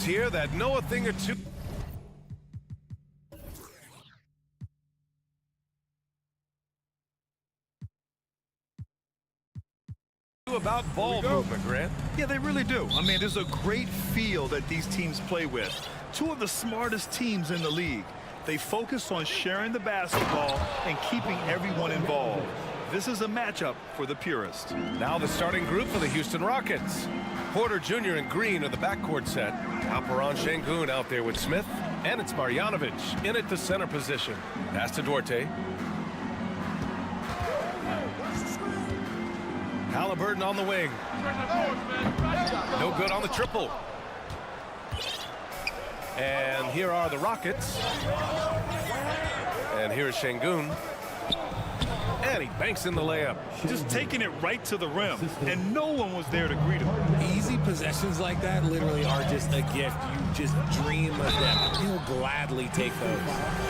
teams here that know a thing or two about ball movement, Grant. Yeah, they really do. I mean, there's a great feel that these teams play with. Two of the smartest teams in the league. They focus on sharing the basketball and keeping everyone involved. This is a matchup for the purist. Now the starting group for the Houston Rockets. Porter Jr. and Green are the backcourt set. Alperon Şengün out there with Smith. And it's Marjanovic in at the center position. Pass to Duarte. Halliburton on the wing. No good on the triple. And here are the Rockets. And here's Şengün. And he banks in the layup. Just taking it right to the rim, and no one was there to greet him. Easy possessions like that literally are just a gift. You just dream of them. He'll gladly take those.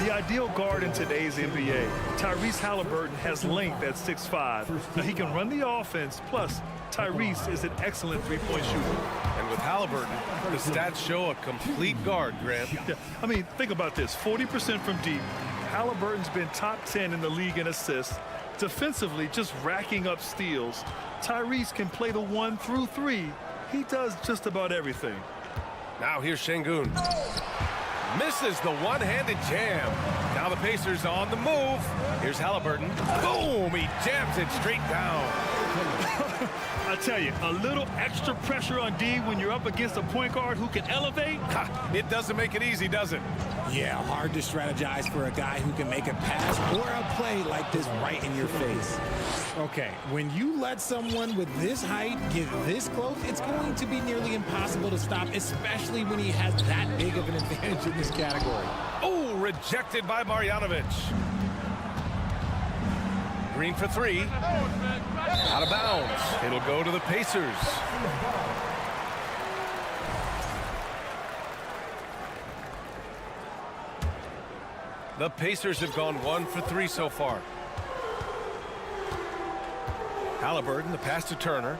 The ideal guard in today's NBA, Tyrese Halliburton, has length at 6'5". Now he can run the offense, plus Tyrese is an excellent three-point shooter. And with Halliburton, the stats show a complete guard, Grant. Yeah, I mean, think about this. 40% from deep. Halliburton's been top 10 in the league in assists. Defensively, just racking up steals. Tyrese can play the 1 through 3. He does just about everything. Now here's Şengün. Misses the one-handed jam. Now the Pacers on the move. Here's Halliburton. Boom! He jams it straight down. I tell you, a little extra pressure on D when you're up against a point guard who can elevate. It doesn't make it easy, does it? Yeah, hard to strategize for a guy who can make a pass or a play like this right in your face. Okay, when you let someone with this height get this close, it's going to be nearly impossible to stop, especially when he has that big of an advantage in this category. Oh, rejected by Marjanovic. Green for three. Out of bounds. It'll go to the Pacers. The Pacers have gone 1 for 3 so far. Halliburton, the pass to Turner.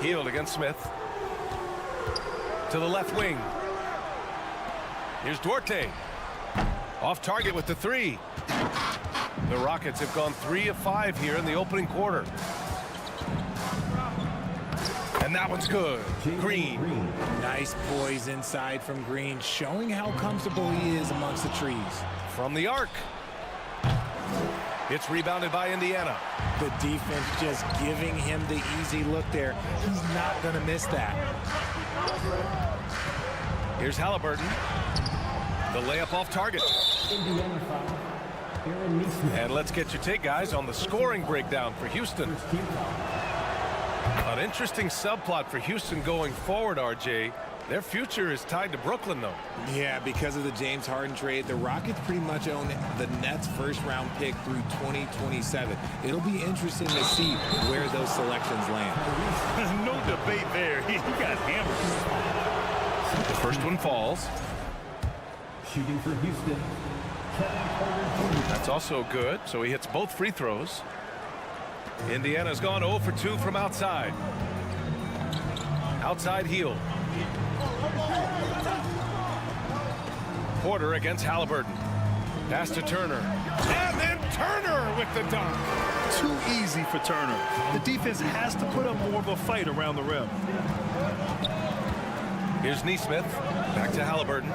Healed against Smith. To the left wing. Here's Duarte. Off target with the three. The Rockets have gone 3 of 5 here in the opening quarter. And that one's good. Green. Nice poise inside from Green, showing how comfortable he is amongst the trees. From the arc. It's rebounded by Indiana. The defense just giving him the easy look there. He's not going to miss that. Here's Halliburton. The layup off target. And let's get your take, guys, on the scoring breakdown for Houston. An interesting subplot for Houston going forward, RJ. Their future is tied to Brooklyn, though. Yeah, because of the James Harden trade, the Rockets pretty much own the Nets' first-round pick through 2027. It'll be interesting to see where those selections land. No debate there. He got hammered. The first one falls. Shooting for Houston. That's also good, so he hits both free throws. Indiana's gone 0 for 2 from outside. Outside heel. Porter against Halliburton. Pass to Turner. And then Turner with the dunk. Too easy for Turner. The defense has to put up more of a fight around the rim. Here's Nesmith. Back to Halliburton.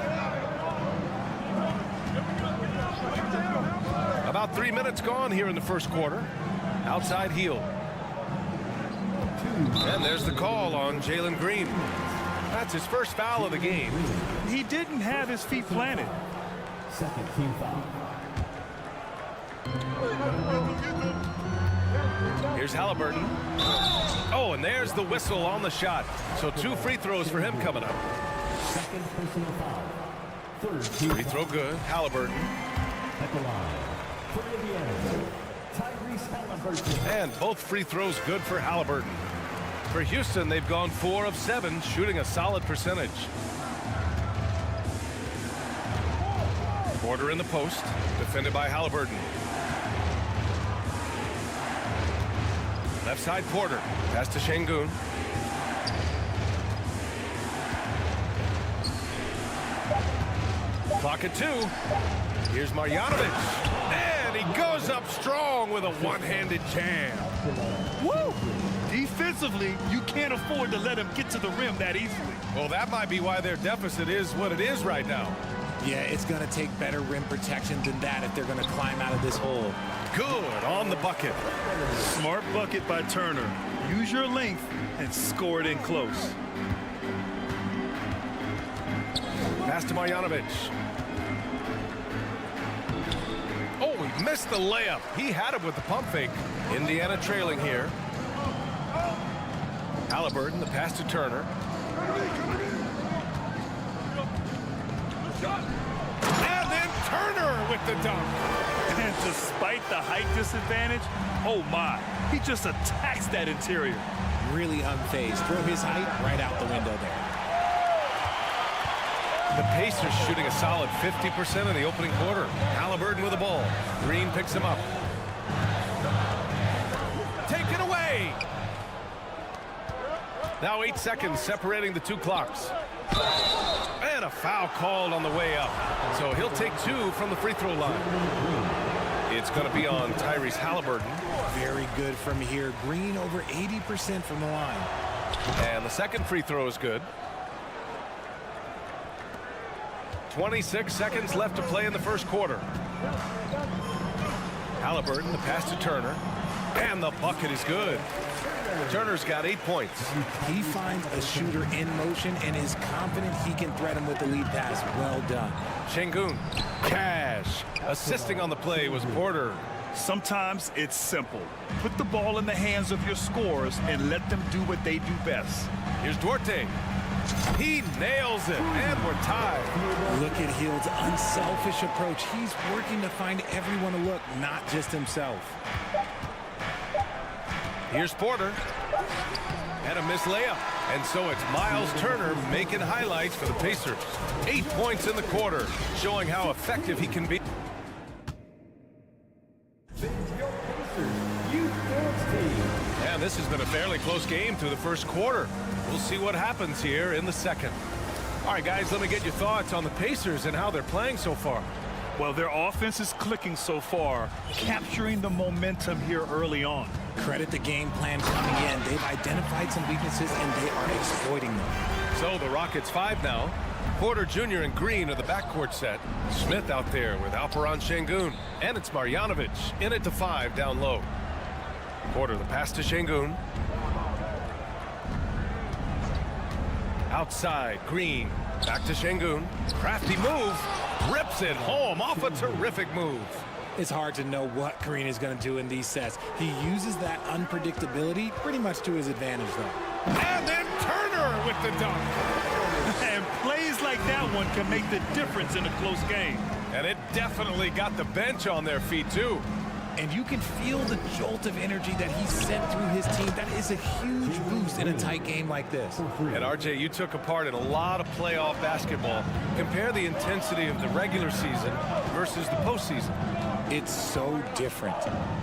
About 3 minutes gone here in the first quarter. Outside heel. And there's the call on Jalen Green. That's his first foul of the game. He didn't have his feet planted. Second team foul. Here's Halliburton. Oh, and there's the whistle on the shot. So 2 free throws for him coming up. Second personal foul. Third team Free throw good. Halliburton. at the line. For Indiana, Tyrese Halliburton. And both free throws good for Halliburton. For Houston, they've gone 4 of 7, shooting a solid percentage. Porter in the post, defended by Halliburton. Left side Porter, pass to Şengün. Clock at 2. Here's Marjanovic. And he goes up strong with a one-handed jam. Woo! Defensively, you can't afford to let him get to the rim that easily. Well, that might be why their deficit is what it is right now. Yeah, it's going to take better rim protection than that if they're going to climb out of this hole. Good on the bucket. Smart bucket by Turner. Use your length and score it in close. Pass to Marjanovic. Oh, he missed the layup. He had it with the pump fake. Indiana trailing here. Halliburton, the pass to Turner. And then Turner with the dunk. And despite the height disadvantage, oh my, he just attacks that interior. Really unfazed. Throw his height right out the window there. The Pacers shooting a solid 50% in the opening quarter. Halliburton with the ball. Green picks him up. Taken away. Now 8 seconds separating the two clocks. And a foul called on the way up. So he'll take 2 from the free throw line. It's going to be on Tyrese Halliburton. Very good from here. Green over 80% from the line. And the second free throw is good. 26 seconds left to play in the first quarter. Halliburton, the pass to Turner. And the bucket is good. Turner's got 8 points. He finds a shooter in motion and is confident he can threat him with the lead pass. Well done. Şengün, cash. Assisting on the play was Porter. Sometimes it's simple. Put the ball in the hands of your scorers and let them do what they do best. Here's Duarte. He nails it, and we're tied. Look at Hield's unselfish approach. He's working to find everyone to look, not just himself. Here's Porter. And a missed layup. And so it's Miles Turner making highlights for the Pacers. 8 points in the quarter, showing how effective he can be. And this has been a fairly close game through the first quarter. We'll see what happens here in the second. All right, guys, let me get your thoughts on the Pacers and how they're playing so far. Well, their offense is clicking so far, capturing the momentum here early on. Credit the game plan coming in. They've identified some weaknesses, and they are exploiting them. So the Rockets 5 now. Porter Jr. and Green are the backcourt set. Smith out there with Alperen Şengün. And it's Marjanovic in it to 5 down low. Porter, the pass to Şengün. Outside, Green. Back to Şengün. Crafty move. Rips it home off a terrific move. It's hard to know what Green is going to do in these sets. He uses that unpredictability pretty much to his advantage, though. And then Turner with the dunk. And plays like that one can make the difference in a close game. And it definitely got the bench on their feet, too. And you can feel the jolt of energy that he sent through his team. That is a huge boost in a tight game like this. And RJ, you took a part in a lot of playoff basketball. Compare the intensity of the regular season versus the postseason. It's so different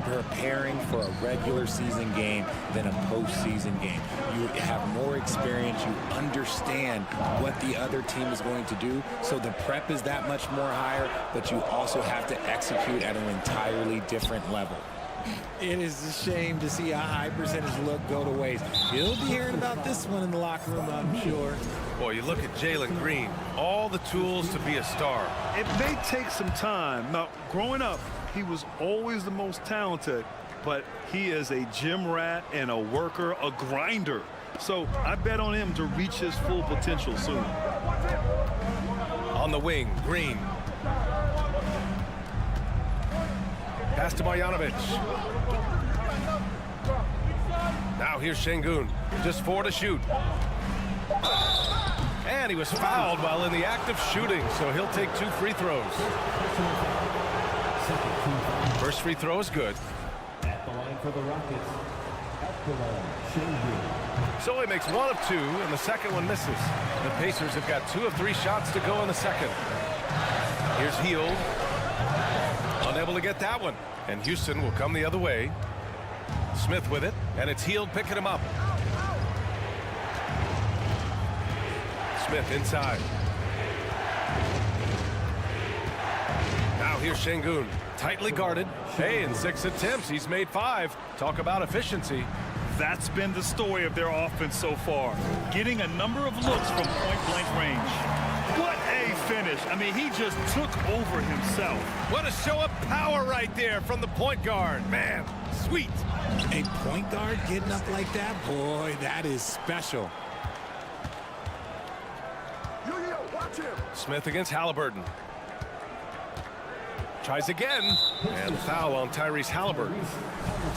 preparing for a regular season game than a postseason game. You have more experience. You understand what the other team is going to do. So the prep is that much more higher, but you also have to execute at an entirely different level. It is a shame to see a high percentage look go to waste. You'll be hearing about this one in the locker room, I'm sure. Boy, you look at Jalen Green, all the tools to be a star. It may take some time. Now, growing up, he was always the most talented, but he is a gym rat and a worker, a grinder. So I bet on him to reach his full potential soon. On the wing, Green. Pass to Marjanovic. Now here's Şengün. Just 4 to shoot. And he was fouled while in the act of shooting, so he'll take 2 free throws. First free throw is good. At the line for the Rockets, So he makes 1 of 2, and the second one misses. The Pacers have got 2 of 3 shots to go in the second. Here's Hield. Unable to get that one. And Houston will come the other way. Smith with it, and it's Hield picking him up. Smith inside. here's Şengün. Tightly guarded. Hey, in 6 attempts, he's made 5. Talk about efficiency. That's been the story of their offense so far, getting a number of looks from point-blank range. What a finish. I mean, he just took over himself. What a show of power right there from the point guard. Man, sweet. A point guard getting up like that? Boy, that is special. Smith against Halliburton. Tries again. And foul on Tyrese Halliburton.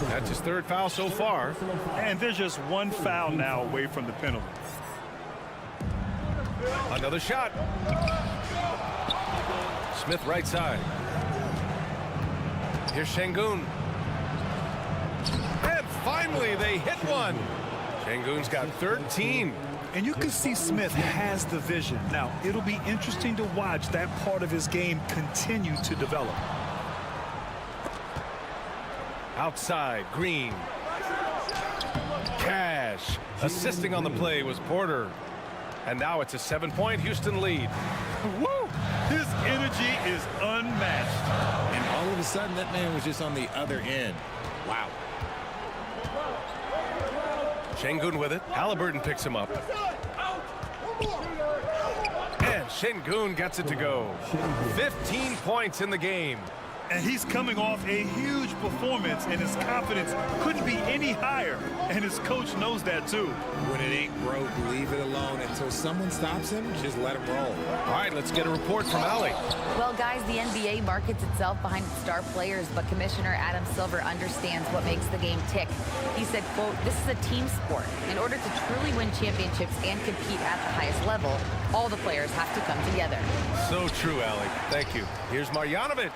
That's his 3rd foul so far. And there's just 1 foul now away from the penalty. Another shot. Smith right side. Here's Şengün. And finally they hit one. Şengün's got 13. And you can see Smith has the vision. Now, it'll be interesting to watch that part of his game continue to develop. Outside, Green. Cash. Assisting on the play was Porter. And now it's a 7-point Houston lead. Woo! His energy is unmatched. And all of a sudden, that man was just on the other end. Wow. Şengün with it. Halliburton picks him up. And Şengün gets it to go. 15 points in the game. And he's coming off a huge performance, and his confidence couldn't be any higher. And his coach knows that, too. When it ain't broke, leave it alone. Until someone stops him, just let him roll. All right, let's get a report from Allie. Well, guys, the NBA markets itself behind its star players, but Commissioner Adam Silver understands what makes the game tick. He said, quote, "This is a team sport. In order to truly win championships and compete at the highest level, all the players have to come together." So true, Allie. Thank you. Here's Marjanovic.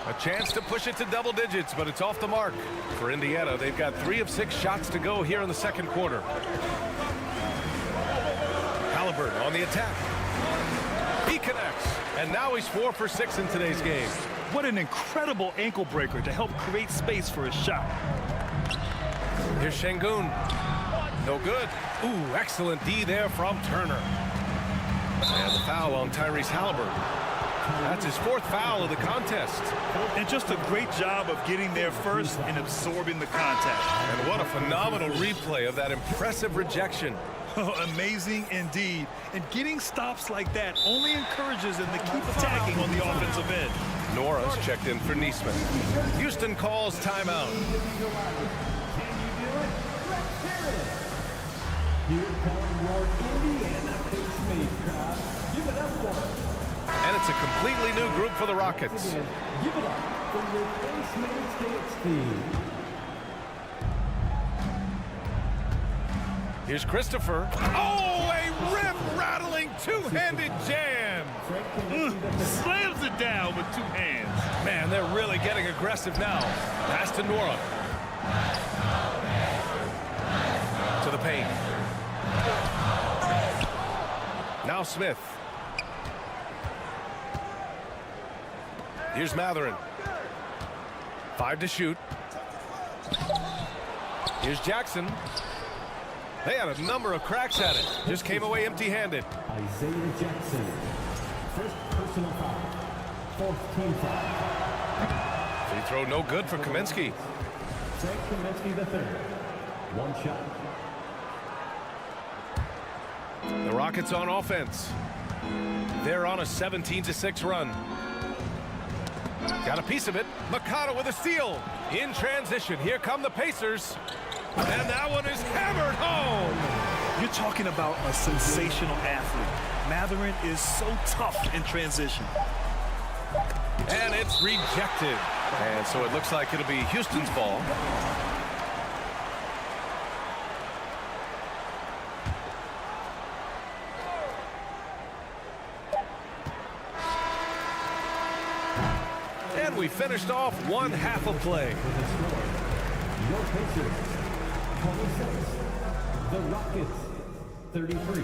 A chance to push it to double digits, but it's off the mark. For Indiana, they've got 3 of 6 shots to go here in the 2nd quarter. Halliburton on the attack. He connects, and now he's 4 for 6 in today's game. What an incredible ankle breaker to help create space for his shot. Here's Şengün. No good. Ooh, excellent D there from Turner. And the foul on Tyrese Halliburton. That's his 4th foul of the contest. And just a great job of getting there first and absorbing the contact. And what a phenomenal replay of that impressive rejection. Amazing indeed. And getting stops like that only encourages them to keep attacking on the offensive end. Nora's checked in for Neesmith. Houston calls timeout. Here come your Indiana Pacemaker crowd. Give it up for And it's a completely new group for the Rockets. Give it up for your Pacemaker KXT. Here's Christopher. Oh, a rim-rattling 2-handed jam. Slams it down with 2 hands. Man, they're really getting aggressive now. Pass to Nora. To the paint. Now Smith. Here's Mathurin. 5 to shoot. Here's Jackson. They had a number of cracks at it. Just came away empty-handed. Isaiah Jackson. First personal foul. 4th team foul. Free throw no good for Kaminsky. Frank Kaminsky III. 1 shot. The Rockets on offense. They're on a 17-6 run. Got a piece of it. Mikata with a steal. In transition. Here come the Pacers. And that one is hammered home. You're talking about a sensational athlete. Mathurin is so tough in transition. And it's rejected. And so it looks like it'll be Houston's ball. And we finished off 1 half of play. Your Pacers, 26. The Rockets, 33.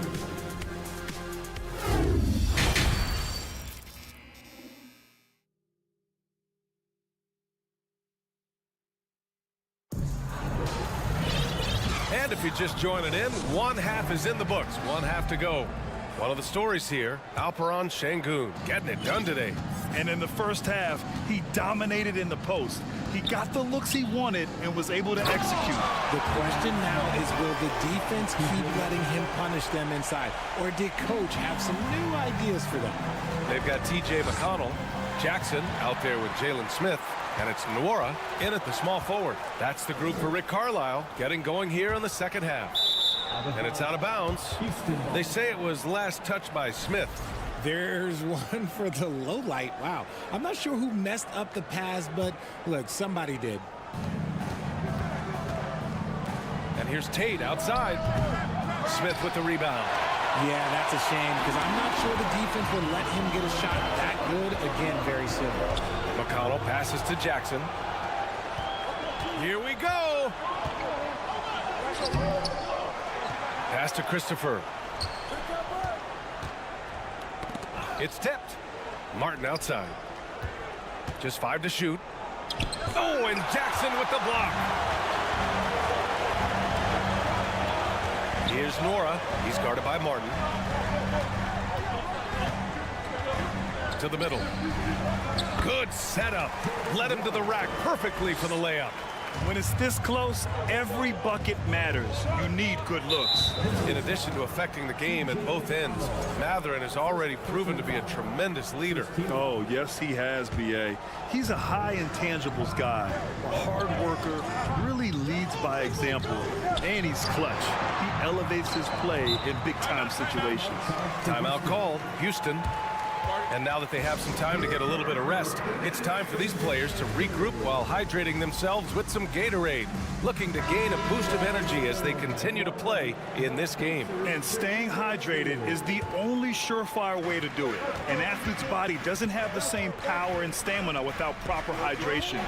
And if you're just joining in, 1 half is in the books. 1 half to go. One of the stories here, Alperon Şengün getting it done today. And in the first half, he dominated in the post. He got the looks he wanted and was able to execute. The question now is, will the defense keep letting him punish them inside? Or did coach have some new ideas for them? They've got T.J. McConnell, Jackson out there with Jalen Smith, and it's Nwora in at the small forward. That's the group for Rick Carlisle getting going here in the second half. And it's out of bounds. They say it was last touched by Smith. There's one for the low light. Wow. I'm not sure who messed up the pass, but look, somebody did. And here's Tate outside. Smith with the rebound. Yeah, that's a shame because I'm not sure the defense would let him get a shot that good again very soon. McConnell passes to Jackson. Here we go. Pass to Christopher. It's tipped. Martin outside. Just 5 to shoot. Oh, and Jackson with the block. Here's Nwora. He's guarded by Martin. To the middle. Good setup. Led him to the rack perfectly for the layup. When it's this close, every bucket matters. You need good looks. In addition to affecting the game at both ends, Mathurin has already proven to be a tremendous leader. Oh, yes, he has, B.A. He's a high intangibles guy, a hard worker, really leads by example, and he's clutch. He elevates his play in big-time situations. Timeout called, Houston. And now that they have some time to get a little bit of rest, it's time for these players to regroup while hydrating themselves with some Gatorade, looking to gain a boost of energy as they continue to play in this game. And staying hydrated is the only surefire way to do it. An athlete's body doesn't have the same power and stamina without proper hydration.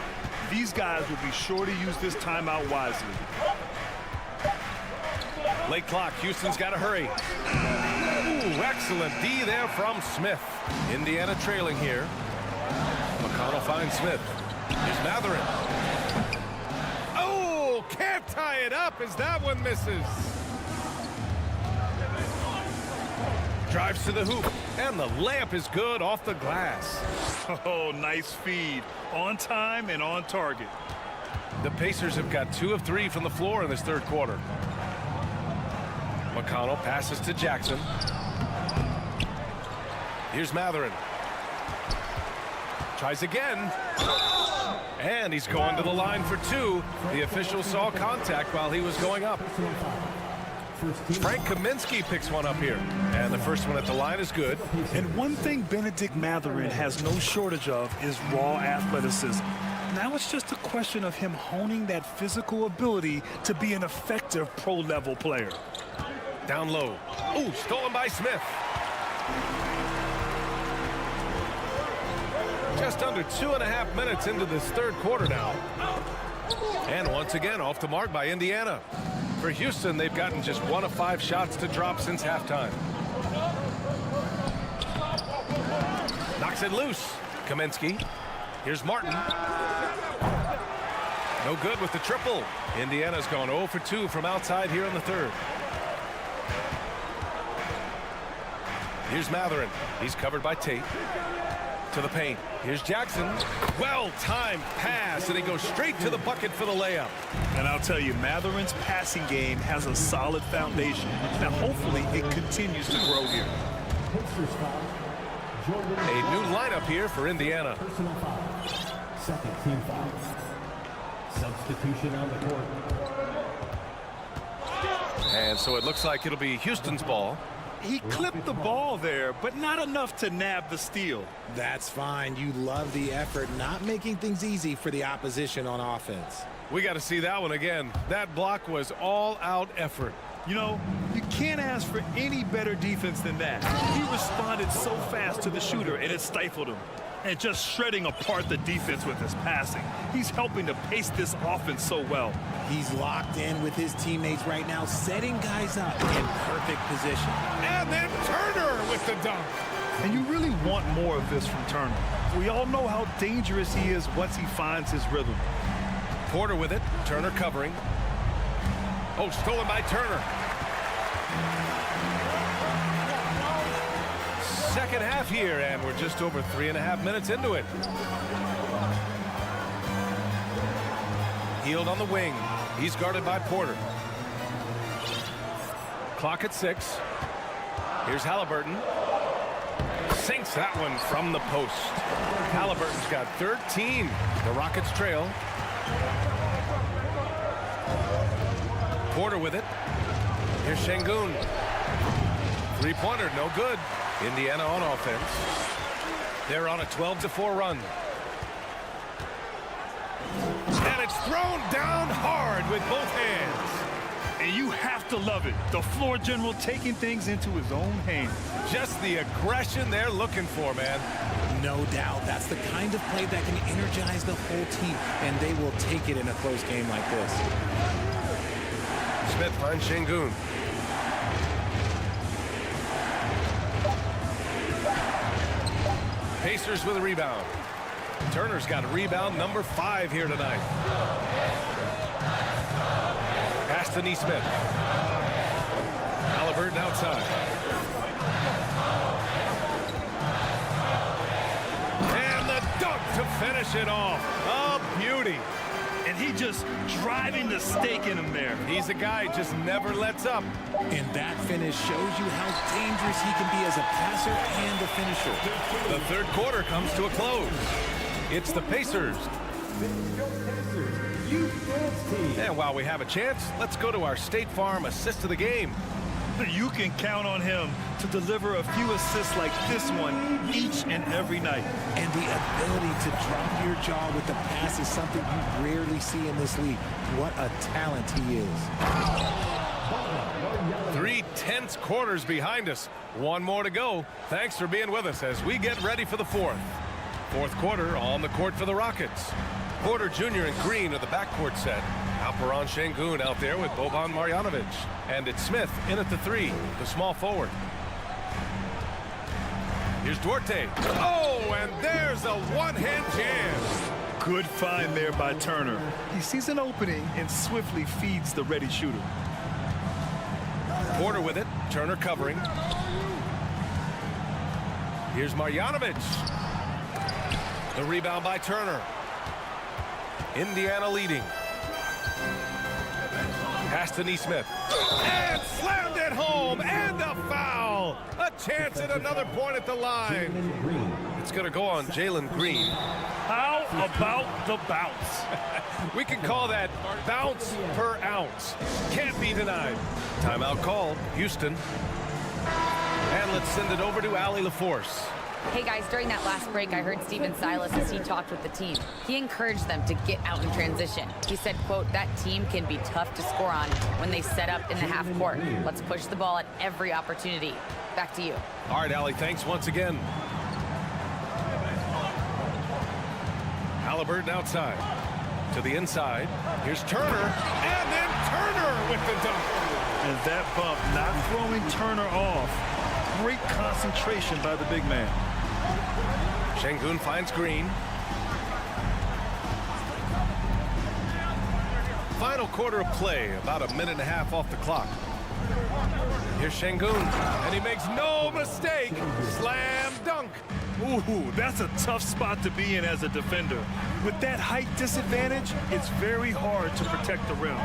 These guys will be sure to use this timeout wisely. Late clock, Houston's got to hurry. Ooh, excellent D there from Smith. Indiana trailing here. McConnell finds Smith. Here's Mathurin. Oh, can't tie it up as that one misses. Drives to the hoop, and the layup is good off the glass. Oh, nice feed. On time and on target. The Pacers have got 2 of 3 from the floor in this third quarter. McConnell passes to Jackson. Here's Mathurin. Tries again. And he's going to the line for 2. The official saw contact while he was going up. Frank Kaminsky picks one up here. And the first one at the line is good. And one thing Benedict Mathurin has no shortage of is raw athleticism. Now it's just a question of him honing that physical ability to be an effective pro-level player. Down low. Ooh, stolen by Smith. Just under 2.5 minutes into this third quarter now. And once again, off the mark by Indiana. For Houston, they've gotten just 1 of 5 shots to drop since halftime. Knocks it loose. Kaminsky. Here's Martin. No good with the triple. Indiana's gone 0 for 2 from outside here in the third. Here's Mathurin. He's covered by Tate. To the paint. Here's Jackson. Well-timed pass, and he goes straight to the bucket for the layup. And I'll tell you, Mathurin's passing game has a solid foundation. Now, hopefully, it continues to grow here. A new lineup here for Indiana. Personal foul. Second team foul. Substitution on the court. And so it looks like it'll be Houston's ball. He clipped the ball there, but not enough to nab the steal. That's fine. You love the effort, not making things easy for the opposition on offense. We got to see that one again. That block was all-out effort. You know, you can't ask for any better defense than that. He responded so fast to the shooter, and it stifled him. And just shredding apart the defense with his passing. He's helping to pace this offense so well. He's locked in with his teammates right now, setting guys up in perfect position. And then Turner with the dunk. And you really want more of this from Turner. We all know how dangerous he is once he finds his rhythm. Porter with it. Turner covering. Oh, stolen by Turner. second half here, and we're just over 3.5 minutes into it. Healed on the wing. He's guarded by Porter. Clock at 6. Here's Halliburton. Sinks that one from the post. Halliburton's got 13. The Rockets trail. Porter with it. Here's Şengün. Three-pointer, no good. Indiana on offense. They're on a 12-4 run. And it's thrown down hard with both hands. And you have to love it. The floor general taking things into his own hands. Just the aggression they're looking for, man. No doubt. That's the kind of play that can energize the whole team, and they will take it in a close game like this. Smith finds Şengün. Pacers with a rebound. Turner's got a rebound number 5 here tonight. Pass to Nesmith. Halliburton outside. And the dunk to finish it off. A beauty. And he just driving the stake in him there. He's a guy just never lets up. And that finish shows you how dangerous he can be as a passer and a finisher. The third quarter comes to a close. It's the Pacers. And while we have a chance, let's go to our State Farm assist of the game. You can count on him to deliver a few assists like this one each and every night. And the ability to drop your jaw with the pass is something you rarely see in this league. What a talent he is. 3 tense quarters behind us. One more to go. Thanks for being with us as we get ready for the fourth. Fourth quarter on the court for the Rockets. Porter Jr. and Green are the backcourt set. Alperen Şengün out there with Boban Marjanovic. And it's Smith in at the 3, the small forward. Here's Duarte. Oh, and there's a one-hand jam. Good find there by Turner. He sees an opening and swiftly feeds the ready shooter. Porter with it. Turner covering. Here's Marjanovic. The rebound by Turner. Indiana leading. Pass to Nesmith. And slammed it home. And a foul. A chance at another point at the line. It's going to go on Jalen Green. How about the bounce? We can call that bounce per ounce. Can't be denied. Timeout called. Houston. And let's send it over to Allie LaForce. Hey guys, during that last break, I heard Stephen Silas as he talked with the team. He encouraged them to get out in transition. He said, quote, that team can be tough to score on when they set up in the half court. Let's push the ball at every opportunity. Back to you. All right, Allie, thanks once again. Halliburton outside. To the inside. Here's Turner. And then Turner with the dunk. And that bump not throwing Turner off. Great concentration by the big man. Şengün finds Green. Final quarter of play, about a minute and a half off the clock. Here's Şengün, and he makes no mistake. Slam dunk. Ooh, that's a tough spot to be in as a defender. With that height disadvantage, it's very hard to protect the rim.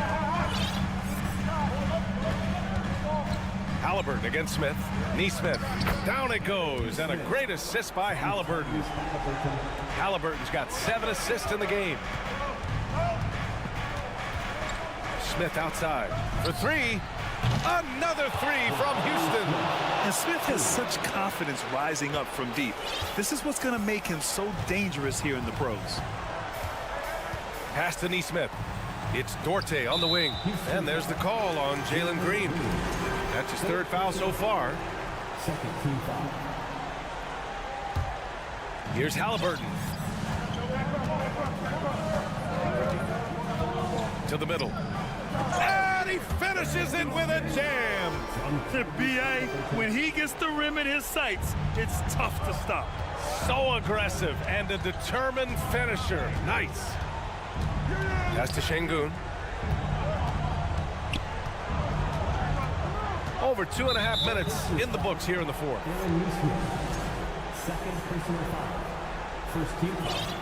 Halliburton against Smith. Nesmith. Down it goes, and a great assist by Halliburton. Halliburton's got 7 assists in the game. Smith outside for 3. Another 3 from Houston. And Smith has such confidence rising up from deep. This is what's going to make him so dangerous here in the pros. Pass to Nesmith. It's Duarte on the wing. And there's the call on Jalen Green. That's his 3rd foul so far. Second team foul. Here's Halliburton. To the middle. And he finishes it with a jam. The BA, when he gets the rim in his sights, it's tough to stop. So aggressive and a determined finisher. Nice. Pass to Şengün. Over 2.5 minutes in the books here in the fourth. Second personal foul. First team foul.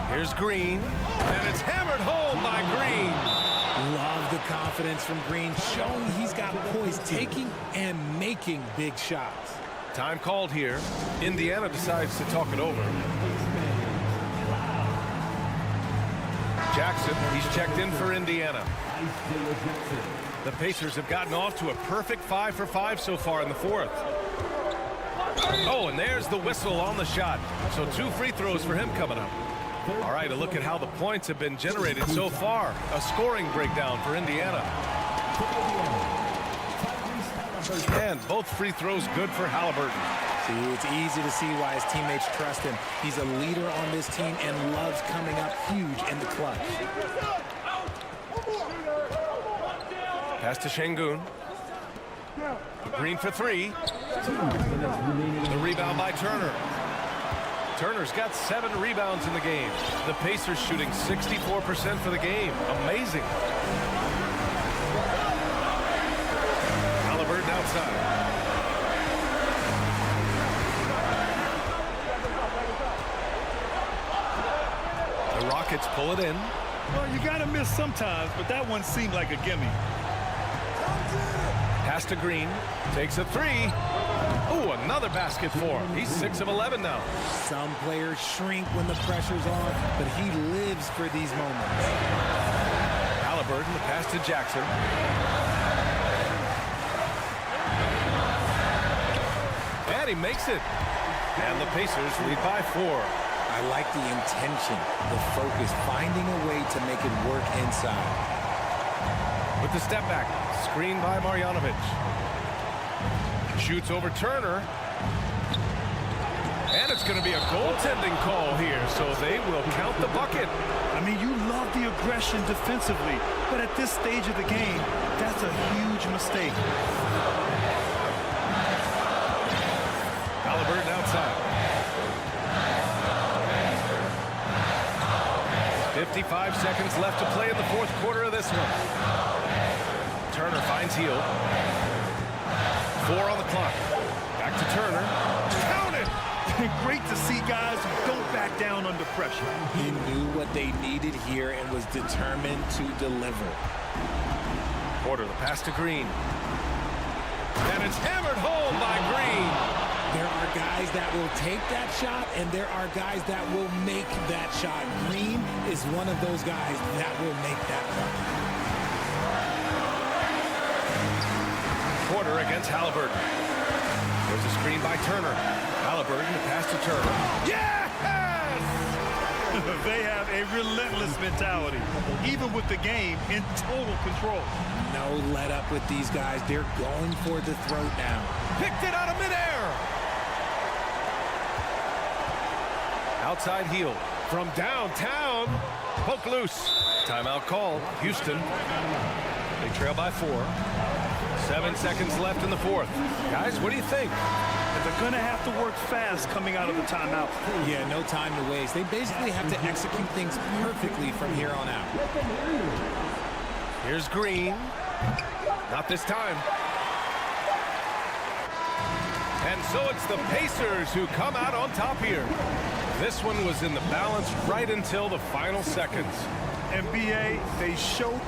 Here's Green, and it's hammered home by Green. Love the confidence from Green, showing he's got poise, taking and making big shots. Time called here. Indiana decides to talk it over. Jackson, he's checked in for Indiana. The Pacers have gotten off to a perfect 5 for 5 so far in the fourth. Oh, and there's the whistle on the shot. So 2 free throws for him coming up. All right, a look at how the points have been generated so far. A scoring breakdown for Indiana. And both free throws good for Halliburton. See, it's easy to see why his teammates trust him. He's a leader on this team and loves coming up huge in the clutch. Pass to Şengün. Green for 3. The rebound by Turner. Turner's got 7 rebounds in the game. The Pacers shooting 64% for the game. Amazing. Halliburton outside. The Rockets pull it in. Well, you got to miss sometimes, but that one seemed like a gimme. Pass to Green. Takes a 3. Ooh, another basket for him. He's 6 of 11 now. Some players shrink when the pressure's on, but he lives for these moments. Halliburton, the pass to Jackson. And he makes it. And the Pacers lead by 4. I like the intention, the focus, finding a way to make it work inside. With the step back, screened by Marjanovic. Shoots over Turner. And it's going to be a goaltending call here, so they will count the bucket. I mean, you love the aggression defensively, but at this stage of the game, that's a huge mistake. Halliburton outside. 55 seconds left to play in the fourth quarter of this one. Turner finds Hield. 4 on the clock. Back to Turner. Count it! Great to see guys who don't back down under pressure. He knew what they needed here and was determined to deliver. Porter, the pass to Green. And it's hammered home by Green. There are guys that will take that shot, and there are guys that will make that shot. Green is one of those guys that will make that play. Porter against Halliburton. There's a screen by Turner. Halliburton, the pass to Turner. Yes! They have a relentless mentality, even with the game in total control. No let up with these guys. They're going for the throat now. Picked it out of midair. Outside Hield. From downtown. Poke loose. Timeout called. Houston. They trail by 4. 7 seconds left in the fourth. Guys, what do you think? They're going to have to work fast coming out of the timeout. Yeah, no time to waste. They basically have to execute things perfectly from here on out. Here's Green. Not this time. And so it's the Pacers who come out on top here. This one was in the balance right until the final seconds. NBA, they showed...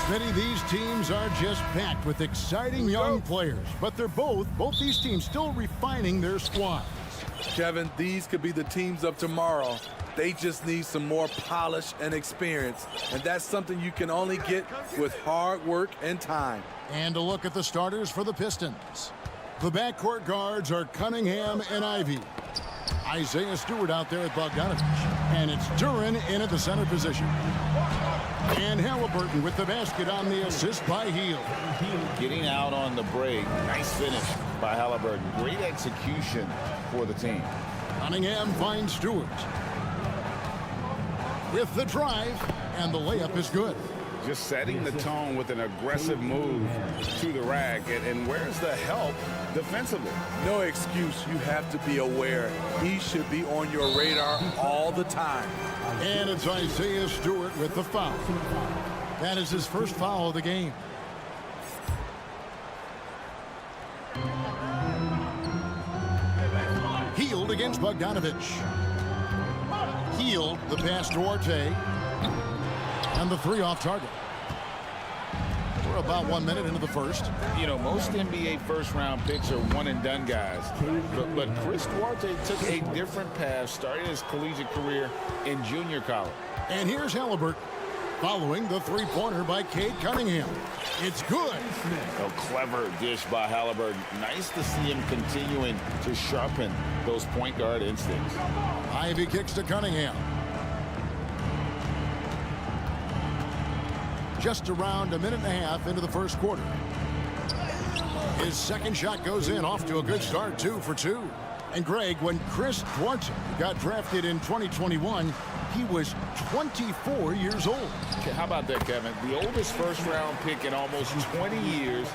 Smitty, these teams are just packed with exciting young players, but they're both these teams still refining their squads. Kevin, these could be the teams of tomorrow. They just need some more polish and experience, and that's something you can only get with hard work and time. And a look at the starters for the Pistons. The backcourt guards are Cunningham and Ivy. Isaiah Stewart out there at Bogdanovich. And it's Duren in at the center position. And Halliburton with the basket on the assist by Hield. Getting out on the break. Nice finish by Halliburton. Great execution for the team. Cunningham finds Stewart. With the drive, and the layup is good. Just setting the tone with an aggressive move to the rack. And where's the help defensively? No excuse. You have to be aware. He should be on your radar all the time. And it's Isaiah Stewart with the foul. That is his first foul of the game. Hield against Bogdanovich. Hield, the pass to Duarte. And the three off target. We're about 1 minute into the first. You know, most NBA first-round picks are one-and-done guys. But Chris Duarte took a different path, started his collegiate career in junior college. And here's Halliburton following the three-pointer by Cade Cunningham. It's good. A clever dish by Halliburton. Nice to see him continuing to sharpen those point guard instincts. Ivy kicks to Cunningham. Just around a minute and a half into the first quarter. His second shot goes in, off to a good start, 2 for 2. And Greg, when Chris Duarte got drafted in 2021, he was 24 years old. How about that, Kevin? The oldest first-round pick in almost 20 years.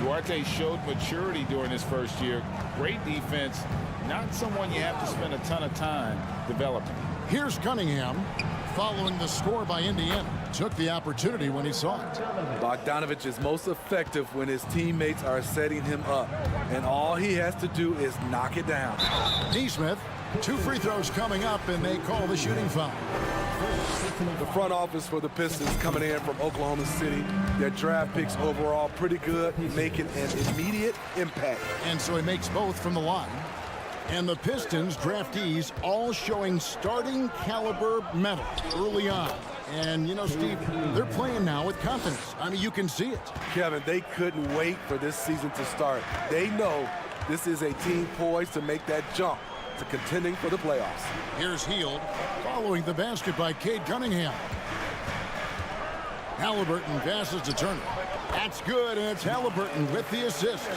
Duarte showed maturity during his first year. Great defense. Not someone you have to spend a ton of time developing. Here's Cunningham, following the score by Indiana. Took the opportunity when he saw it. Bogdanovich is most effective when his teammates are setting him up, and all he has to do is knock it down. Neesmith, 2 free throws coming up, and they call the shooting foul. The front office for the Pistons coming in from Oklahoma City. Their draft picks overall pretty good, making an immediate impact. And so he makes both from the line. And the Pistons draftees all showing starting caliber metal early on. And, you know, Steve, they're playing now with confidence. I mean, you can see it. Kevin, they couldn't wait for this season to start. They know this is a team poised to make that jump to contending for the playoffs. Here's Hield, following the basket by Cade Cunningham. Halliburton passes to Turner. That's good, and it's Halliburton with the assist.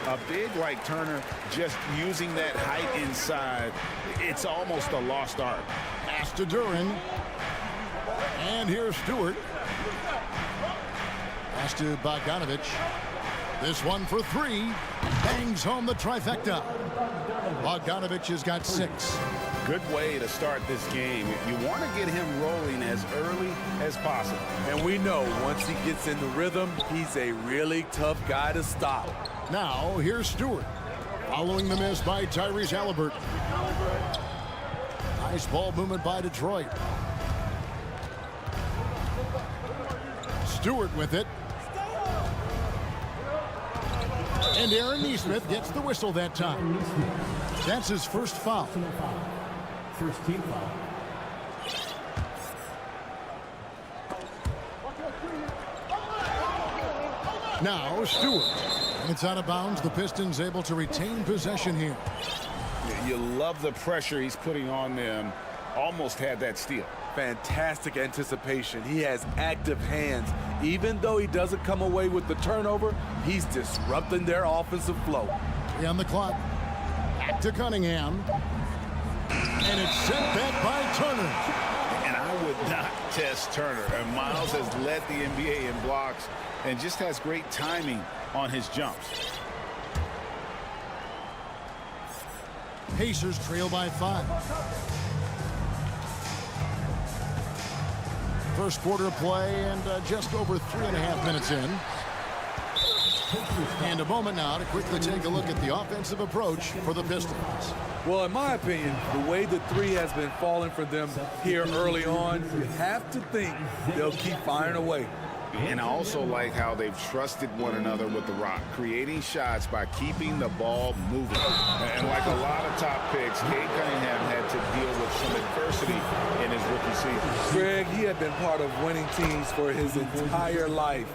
A big like Turner, just using that height inside, it's almost a lost art. Pass to Duren. And here's Stewart. Pass to Bogdanovich. This one for 3. Bangs home the trifecta. Bogdanovich has got 6. Good way to start this game. You want to get him rolling as early as possible. And we know once he gets in the rhythm, he's a really tough guy to stop. Now, here's Stewart. Following the miss by Tyrese Halliburton. Nice ball movement by Detroit. Stewart with it. And Aaron Neesmith gets the whistle that time. That's his first foul. First team foul. Now Stewart. It's out of bounds. The Pistons able to retain possession here. You love the pressure he's putting on them. Almost had that steal. Fantastic anticipation. He has active hands. Even though he doesn't come away with the turnover, he's disrupting their offensive flow. 3 on the clock. Back to Cunningham. And it's sent back by Turner. And I would not test Turner. And Miles has led the NBA in blocks and just has great timing on his jumps. Pacers trail by 5. First quarter of play and just over 3.5 minutes in. And a moment now to quickly take a look at the offensive approach for the Pistons. Well, in my opinion, the way the three has been falling for them here early on, you have to think they'll keep firing away. And I also like how they've trusted one another with the rock, creating shots by keeping the ball moving. And like a lot of top picks, Cade Cunningham had to deal with some adversity in his rookie season. Greg, he had been part of winning teams for his entire life.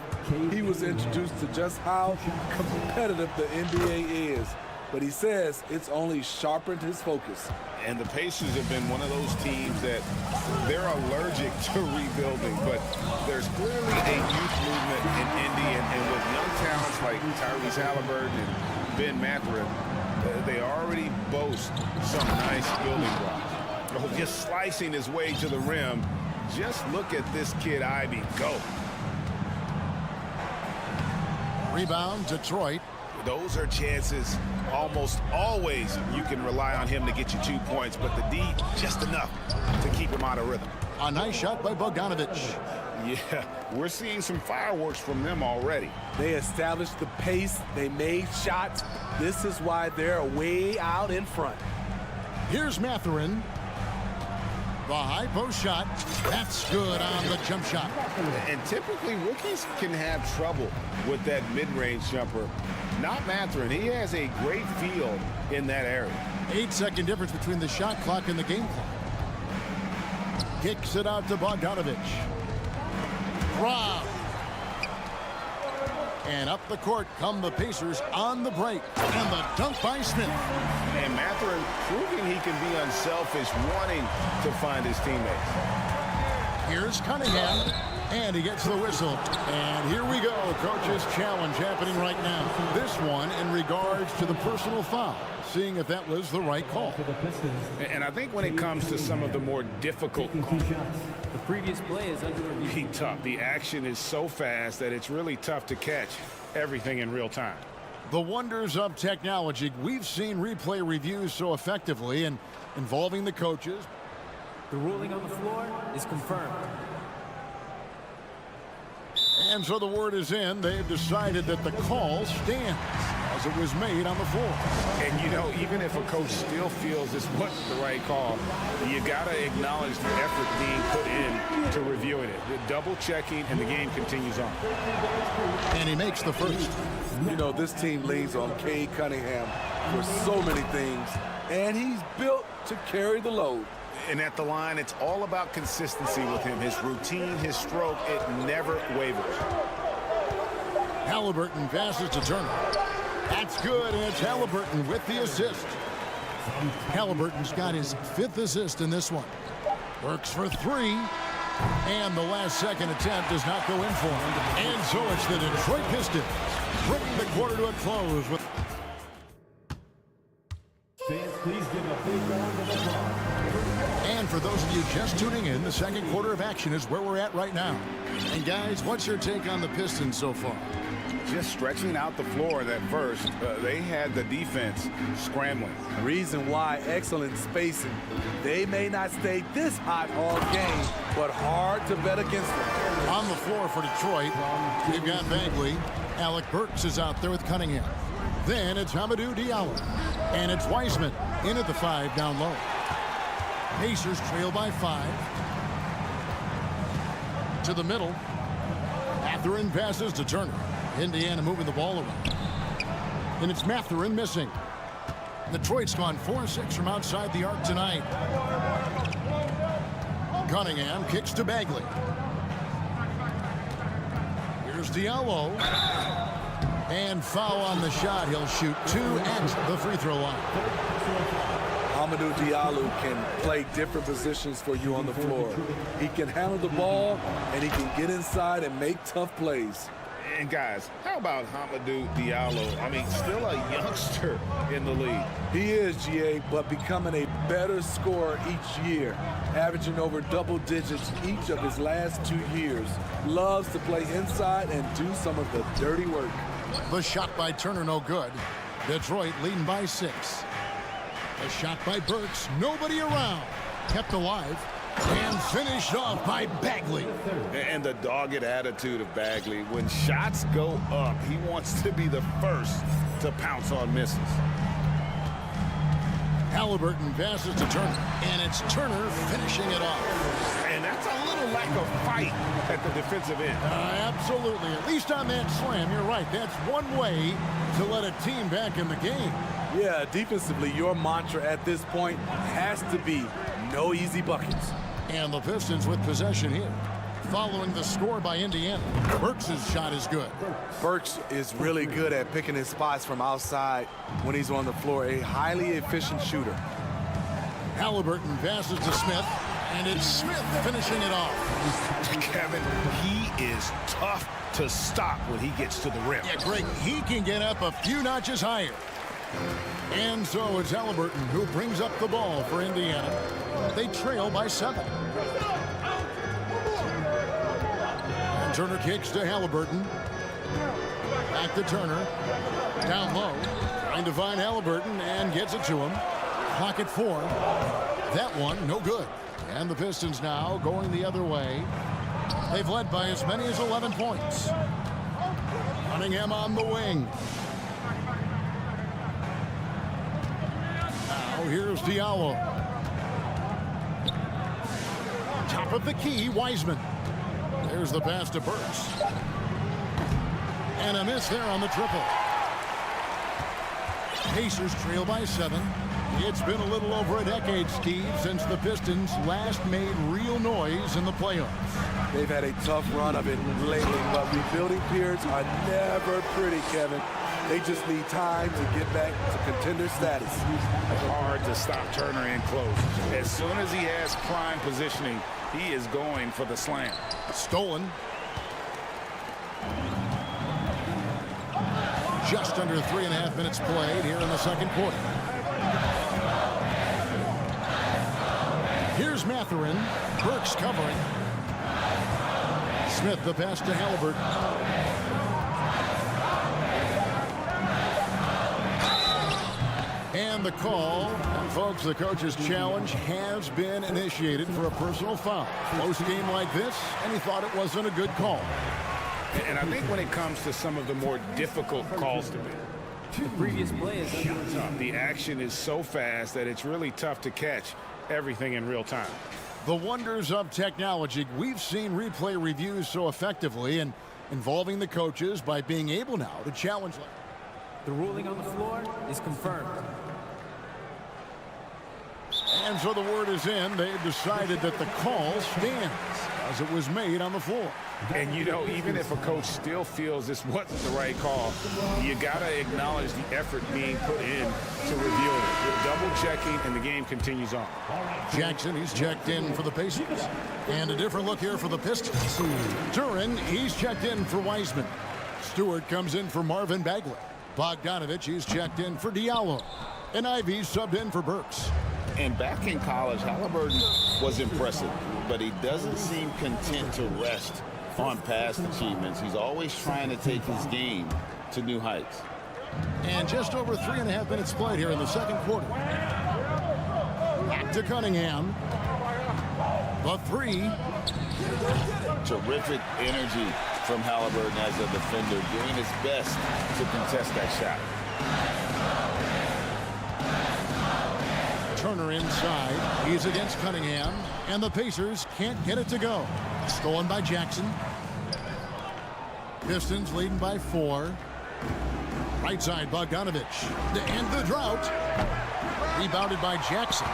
He was introduced to just how competitive the NBA is. But he says it's only sharpened his focus. And the Pacers have been one of those teams that they're allergic to rebuilding, but there's clearly a youth movement in Indy, and with young talents like Tyrese Halliburton and Ben Mathurin, they already boast some nice building blocks. Just slicing his way to the rim. Just look at this kid, Ivy, go. Rebound, Detroit. Those are chances almost always you can rely on him to get you 2 points, but the D just enough to keep him out of rhythm. A nice shot by Bogdanovic. Yeah, we're seeing some fireworks from them already. They established the pace. They made shots. This is why they're way out in front. Here's Mathurin. The high post shot. That's good on the jump shot. And typically rookies can have trouble with that mid-range jumper. Not Mathurin. He has a great feel in that area. 8-second difference between the shot clock and the game clock. Kicks it out to Bogdanovic. Rob. And up the court come the Pacers on the break. And the dunk by Smith. And Mathurin proving he can be unselfish, wanting to find his teammates. Here's Cunningham. And he gets the whistle. And here we go. Coach's challenge happening right now. This one in regards to the personal foul. Seeing if that was the right call. And I think when it comes to some of the more difficult calls, the previous play is under review. Tough. The action is so fast that it's really tough to catch everything in real time. The wonders of technology. We've seen replay reviews so effectively and involving the coaches. The ruling on the floor is confirmed. And so the word is in. They've decided that the call stands as it was made on the floor. And, you know, even if a coach still feels this wasn't the right call, you got to acknowledge the effort being put in to reviewing it. The double checking, and the game continues on. And he makes the first. You know, this team leans on Cade Cunningham for so many things, and he's built to carry the load. And at the line, it's all about consistency with him. His routine, his stroke, it never wavers. Halliburton passes to Turner. That's good, and it's Halliburton with the assist. Halliburton's got his 5th assist in this one. Works for 3. And the last second attempt does not go in for him. And so it's the Detroit Pistons bringing the quarter to a close with... Fans, please give a big round of applause. And for those of you just tuning in, the second quarter of action is where we're at right now. And guys, what's your take on the Pistons so far? Just stretching out the floor that first, they had the defense scrambling. Reason why, excellent spacing. They may not stay this hot all game, but hard to bet against them. On the floor for Detroit, we've got Bagley. Alec Burks is out there with Cunningham. Then it's Hamidou Diallo. And it's Wiseman in at the 5 down low. Pacers trail by 5. To the middle. Mathurin passes to Turner. Indiana moving the ball around. And it's Mathurin missing. Detroit's gone 4-6 from outside the arc tonight. Cunningham kicks to Bagley. Here's Diallo. And foul on the shot. He'll shoot 2 at the free throw line. Hamidou Diallo can play different positions for you on the floor. He can handle the ball, and he can get inside and make tough plays. And guys, how about Hamidou Diallo? I mean, still a youngster in the league. He is, GA, but becoming a better scorer each year, averaging over double digits each of his last 2 years. Loves to play inside and do some of the dirty work. The shot by Turner, no good. Detroit leading by 6. A shot by Burks, nobody around. Kept alive. And finished off by Bagley. And the dogged attitude of Bagley. When shots go up, he wants to be the first to pounce on misses. Halliburton passes to Turner, and it's Turner finishing it off. And that's a little lack of fight at the defensive end. Absolutely. At least on that slam, you're right. That's one way to let a team back in the game. Yeah, defensively, your mantra at this point has to be no easy buckets. And the Pistons with possession here. Following the score by Indiana, Burks' shot is good. Burks is really good at picking his spots from outside when he's on the floor. A highly efficient shooter. Halliburton passes to Smith, and it's Smith finishing it off. Kevin, he is tough to stop when he gets to the rim. Yeah, Greg, he can get up a few notches higher. And so it's Halliburton who brings up the ball for Indiana. They trail by 7. And Turner kicks to Halliburton. Back to Turner. Down low. Trying to find Halliburton and gets it to him. Clock at 4. That one, no good. And the Pistons now going the other way. They've led by as many as 11 points. Cunningham on the wing. Now here's Diallo. Top of the key, Wiseman. There's the pass to Burks. And a miss there on the triple. Pacers trail by 7. It's been a little over a decade, Steve, since the Pistons last made real noise in the playoffs. They've had a tough run of it lately, but rebuilding periods are never pretty, Kevin. They just need time to get back to contender status. Hard to stop Turner in close. As soon as he has prime positioning, he is going for the slam. Stolen. Just under 3.5 minutes played here in the second quarter. Here's Mathurin. Burks covering. Smith the pass to Halliburton. And the call, and folks, the coach's challenge has been initiated for a personal foul. Close game like this, and he thought it wasn't a good call. And I think when it comes to some of the more difficult calls to make, The previous play is under the action is so fast that it's really tough to catch everything in real time. The wonders of technology. We've seen replay reviews so effectively and involving the coaches by being able now to challenge. The ruling on the floor is confirmed. And so the word is in. They've decided that the call stands as it was made on the floor. And, you know, even if a coach still feels this wasn't the right call, you got to acknowledge the effort being put in to review it. You're double-checking, and the game continues on. Jackson, he's checked in for the Pacers. And a different look here for the Pistons. Duren, he's checked in for Wiseman. Stewart comes in for Marvin Bagley. Bogdanovich, he's checked in for Diallo. And Ivy's subbed in for Burks. And back in college, Halliburton was impressive, but he doesn't seem content to rest on past achievements. He's always trying to take his game to new heights. And just over 3.5 minutes played here in the second quarter. Back to Cunningham. The 3. Terrific energy from Halliburton as a defender, doing his best to contest that shot. Turner inside. He's against Cunningham. And the Pacers can't get it to go. Stolen by Jackson. Pistons leading by 4. Right side, Bogdanovich. To end the drought. Rebounded by Jackson.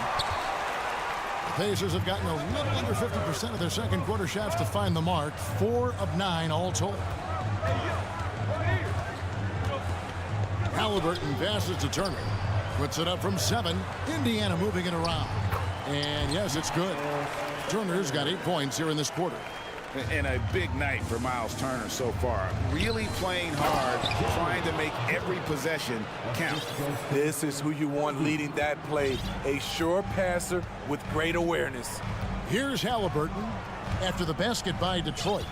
The Pacers have gotten a little under 50% of their second quarter shots to find the mark. 4 of 9 all told. Halliburton passes to Turner. Puts it up from 7. Indiana moving it around. And yes, it's good. Turner's got 8 points here in this quarter. And a big night for Miles Turner so far. Really playing hard, trying to make every possession count. This is who you want leading that play. A sure passer with great awareness. Here's Halliburton after the basket by Detroit.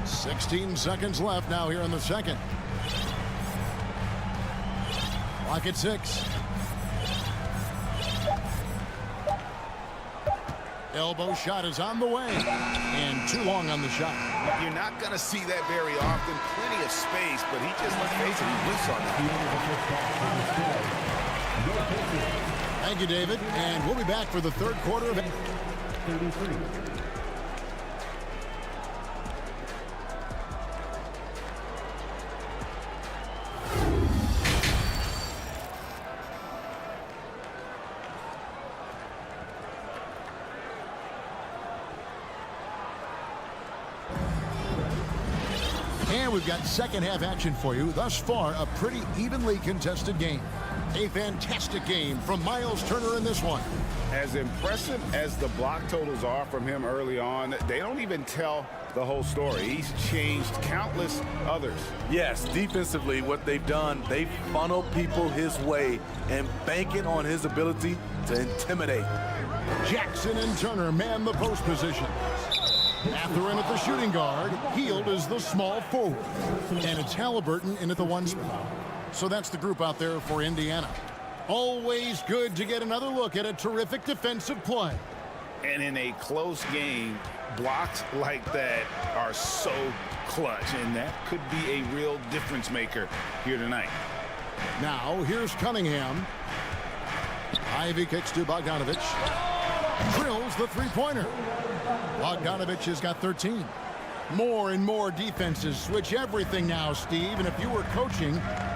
16 seconds left now here in the second. Clock at 6. Elbow shot is on the way. And too long on the shot. You're not going to see that very often. Plenty of space, but he just, let's face it, he whiffs on it. Thank you, David. And we'll be back for the third quarter of 33. And we've got second half action for you. Thus far, a pretty evenly contested game. A fantastic game from Miles Turner in this one. As impressive as the block totals are from him early on, they don't even tell the whole story. He's changed countless others. Yes, defensively, what they've done, they funnel people his way and banking on his ability to intimidate. Jackson and Turner man the post position. Mathurin at the shooting guard. Hield is the small forward. And it's Halliburton in at the one spot. So that's the group out there for Indiana. Always good to get another look at a terrific defensive play. And in a close game, blocks like that are so clutch, and that could be a real difference maker here tonight. Now, here's Cunningham. Ivy kicks to Bogdanovich. Drills the three-pointer. Bogdanovich has got 13. More and more defenses switch everything now, Steve. And if you were coaching,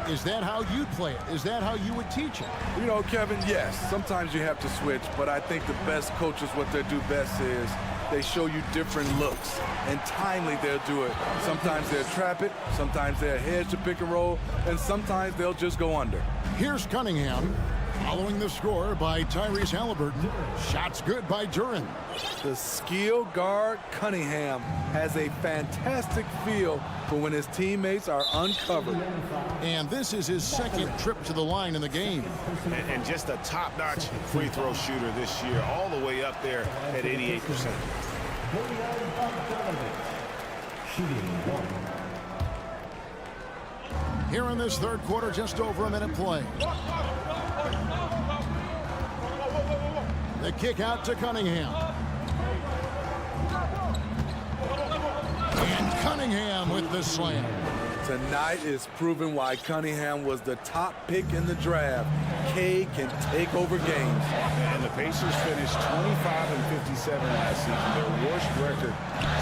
is that how you'd play it? Is that how you would teach it? You know, Kevin, yes, sometimes you have to switch, but I think the best coaches, what they do best is they show you different looks, and timely they'll do it. Sometimes they'll trap it, sometimes they'll hedge the pick and roll, and sometimes they'll just go under. Here's Cunningham. Following the score by Tyrese Halliburton. Shots good by Duren. The skill guard Cunningham has a fantastic feel for when his teammates are uncovered. And this is his second trip to the line in the game. And just a top-notch free throw shooter this year, all the way up there at 88%. Here in this third quarter, just over a minute play. The kick out to Cunningham. And Cunningham with the slam. Tonight is proving why Cunningham was the top pick in the draft. K can take over games. And the Pacers finished 25-57 last season, their worst record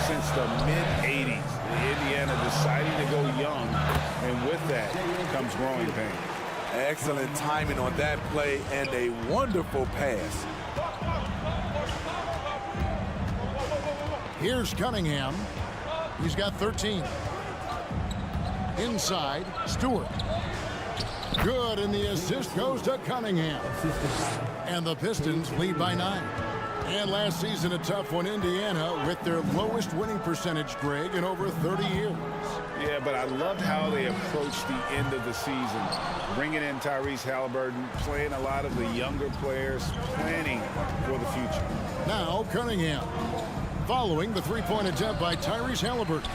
since the mid-'80s. Indiana deciding to go young, and with that comes growing pain. Excellent timing on that play and a wonderful pass. Here's Cunningham. He's got 13. Inside, Stewart. Good, and the assist goes to Cunningham. And the Pistons lead by 9. And last season, a tough one, Indiana, with their lowest winning percentage, Greg, in over 30 years. Yeah, but I loved how they approached the end of the season. Bringing in Tyrese Halliburton, playing a lot of the younger players, planning for the future. Now, Cunningham. Following the three-point attempt by Tyrese Halliburton.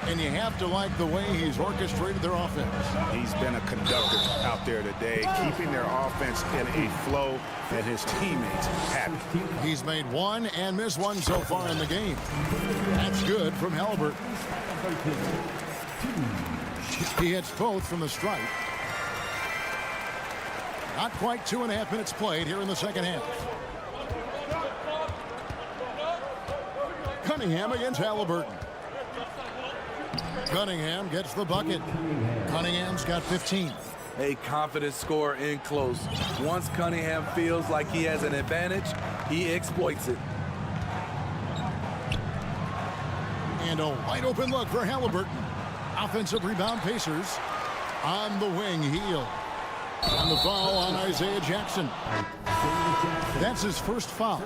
And you have to like the way he's orchestrated their offense. He's been a conductor out there today, keeping their offense in a flow and his teammates happy. He's made one and missed one so far in the game. That's good from Halliburton. He hits both from the stripe. Not quite 2.5 minutes played here in the second half. Cunningham against Halliburton. Cunningham gets the bucket. Cunningham's got 15. A confident scorer in close. Once Cunningham feels like he has an advantage, he exploits it. And a wide open look for Halliburton. Offensive rebound, Pacers. On the wing, Hield. And the foul on Isaiah Jackson. That's his first foul.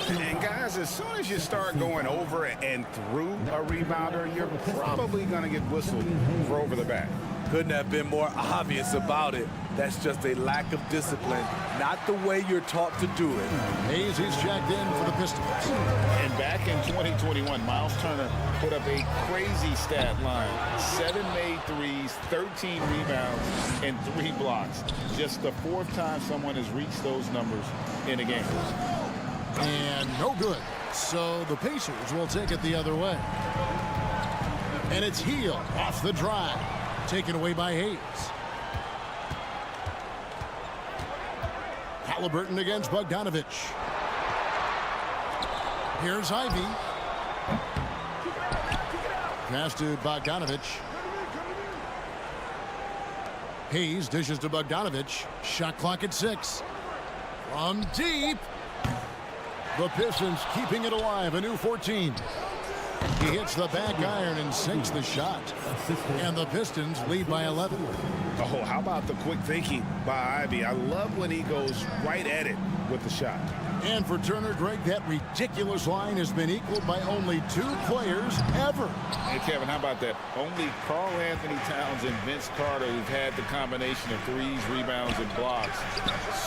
And guys, as soon as you start going over and through a rebounder, you're probably going to get whistled for over the back. Couldn't have been more obvious about it. That's just a lack of discipline, not the way you're taught to do it. Hayes is checked in for the Pistons. And back in 2021, Miles Turner put up a crazy stat line. 7 made threes, 13 rebounds, and 3 blocks. Just the 4th time someone has reached those numbers in a game. And no good. So the Pacers will take it the other way. And it's Heel off the drive. Taken away by Hayes. Halliburton against Bogdanovich. Here's Ivy. Pass to Bogdanovich. Hayes dishes to Bogdanovich. Shot clock at 6. From deep. The Pistons keeping it alive. A new 14. He hits the back iron and sinks the shot. And the Pistons lead by 11. Oh, how about the quick thinking by Ivy? I love when he goes right at it with the shot. And for Turner, Greg, that ridiculous line has been equaled by only 2 players ever. Hey, Kevin, how about that? Only Karl Anthony Towns and Vince Carter who've had the combination of threes, rebounds, and blocks.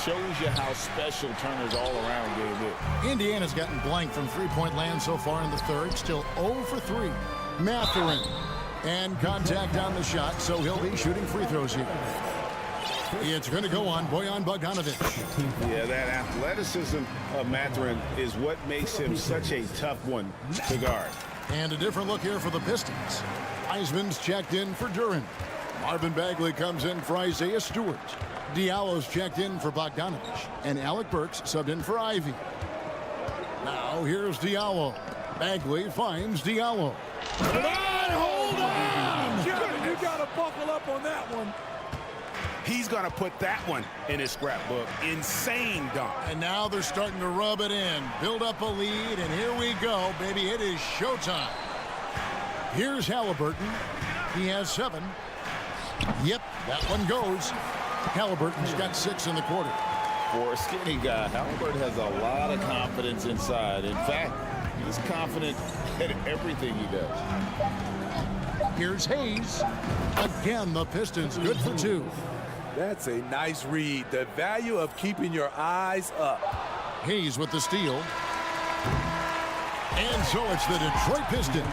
Shows you how special Turner's all-around game is. Indiana's gotten blank from three-point land so far in the third. Still 0 for 3. Mathurin. And contact on the shot, so he'll be shooting free throws here. It's going to go on Bojan Bogdanovich. Yeah, that athleticism of Mathurin is what makes him such a tough one to guard. And a different look here for the Pistons. Eisman's checked in for Duren. Marvin Bagley comes in for Isaiah Stewart. Diallo's checked in for Bogdanovich. And Alec Burks subbed in for Ivy. Now here's Diallo. Bagley finds Diallo. Hold on! You got to buckle up on that one. He's going to put that one in his scrapbook. Insane dunk. And now they're starting to rub it in. Build up a lead, and here we go, baby. It is showtime. Here's Halliburton. He has 7. Yep, that one goes. Halliburton's got 6 in the quarter. For a skinny guy, Halliburton has a lot of confidence inside. In fact, he's confident at everything he does. Here's Hayes. Again, the Pistons good for 2. That's a nice read. The value of keeping your eyes up. Hayes with the steal. And so it's the Detroit Pistons.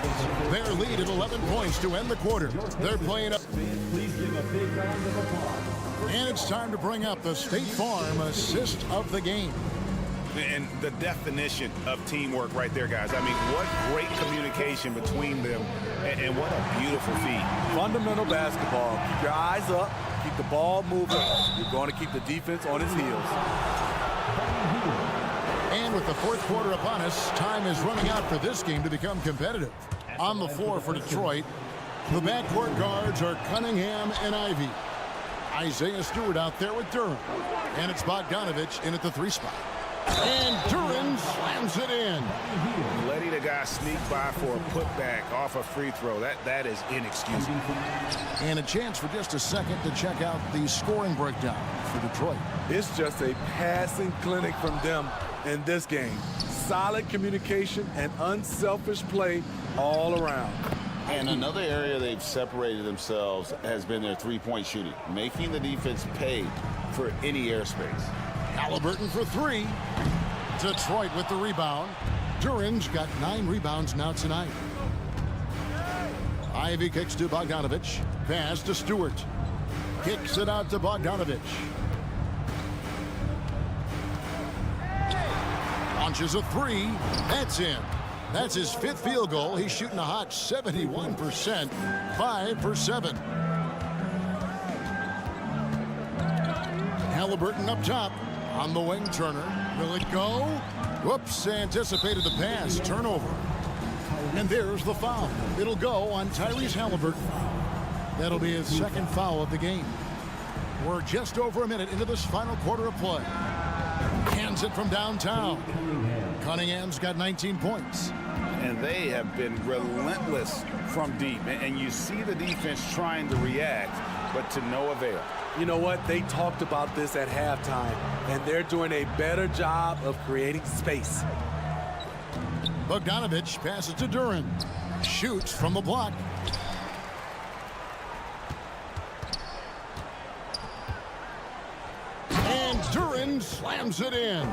Their lead at 11 points to end the quarter. They're playing up. Please give a big round of applause. And it's time to bring up the State Farm assist of the game. And the definition of teamwork right there, guys. I mean, what great communication between them, and what a beautiful feat. Fundamental basketball. Keep your eyes up. Keep the ball moving. You're going to keep the defense on its heels. And with the fourth quarter upon us, time is running out for this game to become competitive. On the floor for Detroit, the backcourt guards are Cunningham and Ivy. Isaiah Stewart out there with Duren. And it's Bogdanovich in at the 3 spot. And Duren slams it in. Letting a guy sneak by for a putback off a free throw, that is inexcusable. And a chance for just a second to check out the scoring breakdown for Detroit. It's just a passing clinic from them in this game. Solid communication and unselfish play all around. And another area they've separated themselves has been their three-point shooting, making the defense pay for any airspace. Halliburton for 3. Detroit with the rebound. Duren's got 9 rebounds now tonight. Ivy kicks to Bogdanovich. Pass to Stewart. Kicks it out to Bogdanovich. Launches a 3. That's in. That's his 5th field goal. He's shooting a hot 71%. 5 for 7. Halliburton up top. On the wing, Turner. Will it go? Whoops, anticipated the pass. Turnover. And there's the foul. It'll go on Tyrese Halliburton. That'll be his 2nd foul of the game. We're just over a minute into this final quarter of play. Hands it from downtown. Cunningham's got 19 points. And they have been relentless from deep. And you see the defense trying to react, but to no avail. You know what? They talked about this at halftime, and they're doing a better job of creating space. Bogdanovich passes to Duren. Shoots from the block. And Duren slams it in.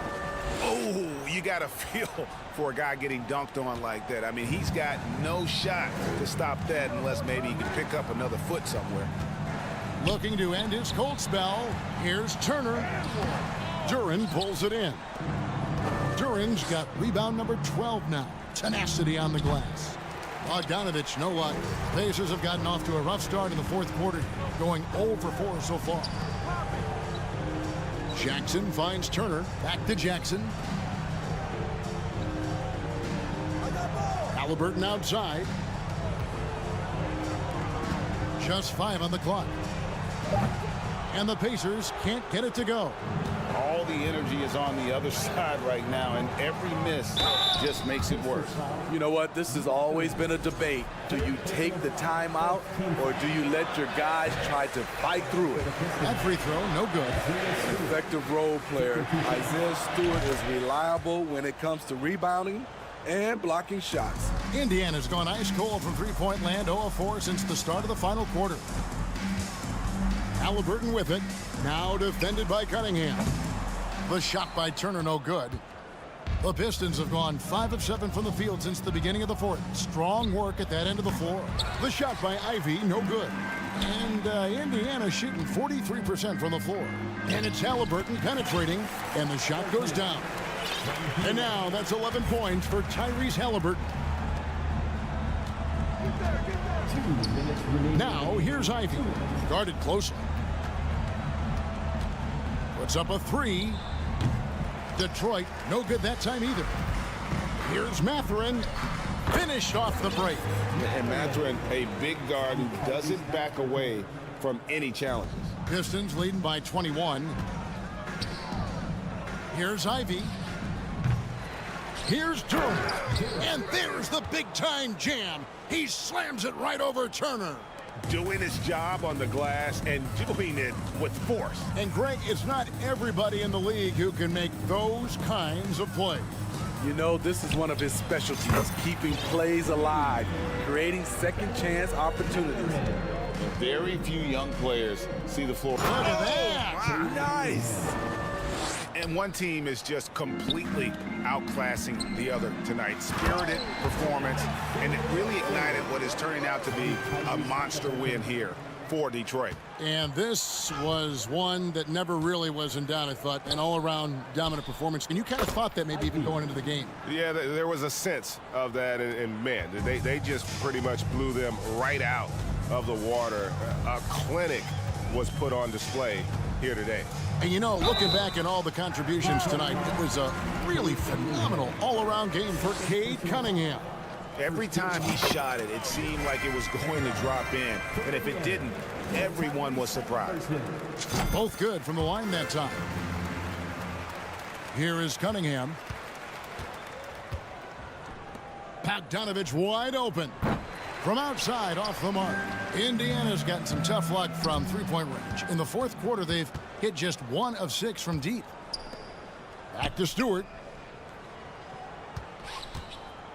Oh, you got to feel for a guy getting dunked on like that. I mean, he's got no shot to stop that unless maybe he can pick up another foot somewhere. Looking to end his cold spell. Here's Turner. Duren pulls it in. Duran's got rebound number 12 now. Tenacity on the glass. Bogdanovich, no luck. Pacers have gotten off to a rough start in the fourth quarter, going 0 for 4 so far. Jackson finds Turner. Back to Jackson. Halliburton outside. Just 5 on the clock. And the Pacers can't get it to go. All the energy is on the other side right now, and every miss just makes it worse. You know what? This has always been a debate. Do you take the timeout, or do you let your guys try to fight through it? That free throw, no good. Effective role player. Isaiah Stewart is reliable when it comes to rebounding and blocking shots. Indiana's gone ice cold from three-point land, 0 of 4 since the start of the final quarter. Halliburton with it. Now defended by Cunningham. The shot by Turner, no good. The Pistons have gone 5 of 7 from the field since the beginning of the fourth. Strong work at that end of the floor. The shot by Ivy, no good. And Indiana shooting 43% from the floor. And it's Halliburton penetrating, and the shot goes down. And now that's 11 points for Tyrese Halliburton. Now here's Ivy, guarded closely. Puts up a 3. Detroit, no good that time either. Here's Mathurin, finished off the break. And Mathurin, a big guard who doesn't back away from any challenges. Pistons leading by 21. Here's Ivy. Here's Turner. And there's the big-time jam. He slams it right over Turner. Doing his job on the glass and doing it with force. And Greg, it's not everybody in the league who can make those kinds of plays. You know, this is one of his specialties, keeping plays alive, creating second chance opportunities. Very few young players see the floor. Look at that. Nice. And one team is just completely outclassing the other tonight. Spirited performance, and it really ignited what is turning out to be a monster win here for Detroit. And this was one that never really was in doubt, I thought, an all-around dominant performance. And you kind of thought that maybe even going into the game. Yeah, there was a sense of that, and man, they just pretty much blew them right out of the water. A clinic was put on display here today. And you know, looking back at all the contributions tonight, it was a really phenomenal all-around game for Cade Cunningham. Every time he shot it, it seemed like it was going to drop in. And if it didn't, everyone was surprised. Both good from the line that time. Here is Cunningham. Bogdanovich wide open. From outside, off the mark. Indiana's gotten some tough luck from three-point range. In the fourth quarter, they've hit just 1 of 6 from deep. Back to Stewart.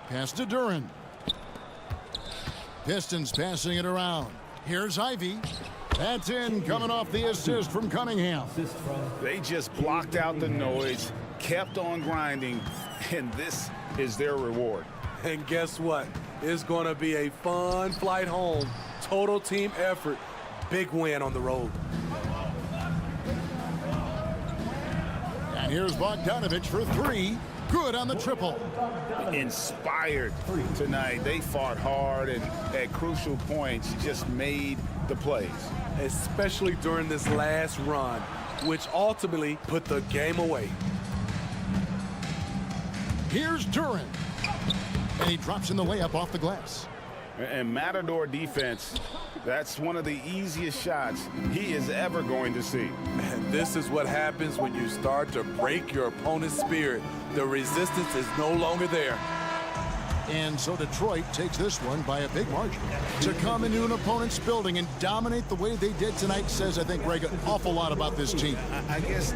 Pass to Duran. Pistons passing it around. Here's Ivy. That's in, coming off the assist from Cunningham. They just blocked out the noise, kept on grinding, and this is their reward. And guess what? It's going to be a fun flight home. Total team effort. Big win on the road. And here's Bogdanovich for 3. Good on the triple. Inspired tonight. They fought hard and at crucial points just made the plays. Especially during this last run, which ultimately put the game away. Here's Duran. And he drops in the layup off the glass. And Matador defense, that's one of the easiest shots he is ever going to see. And this is what happens when you start to break your opponent's spirit. The resistance is no longer there. And so Detroit takes this one by a big margin. To come into an opponent's building and dominate the way they did tonight says, I think, Greg, an awful lot about this team. I guess.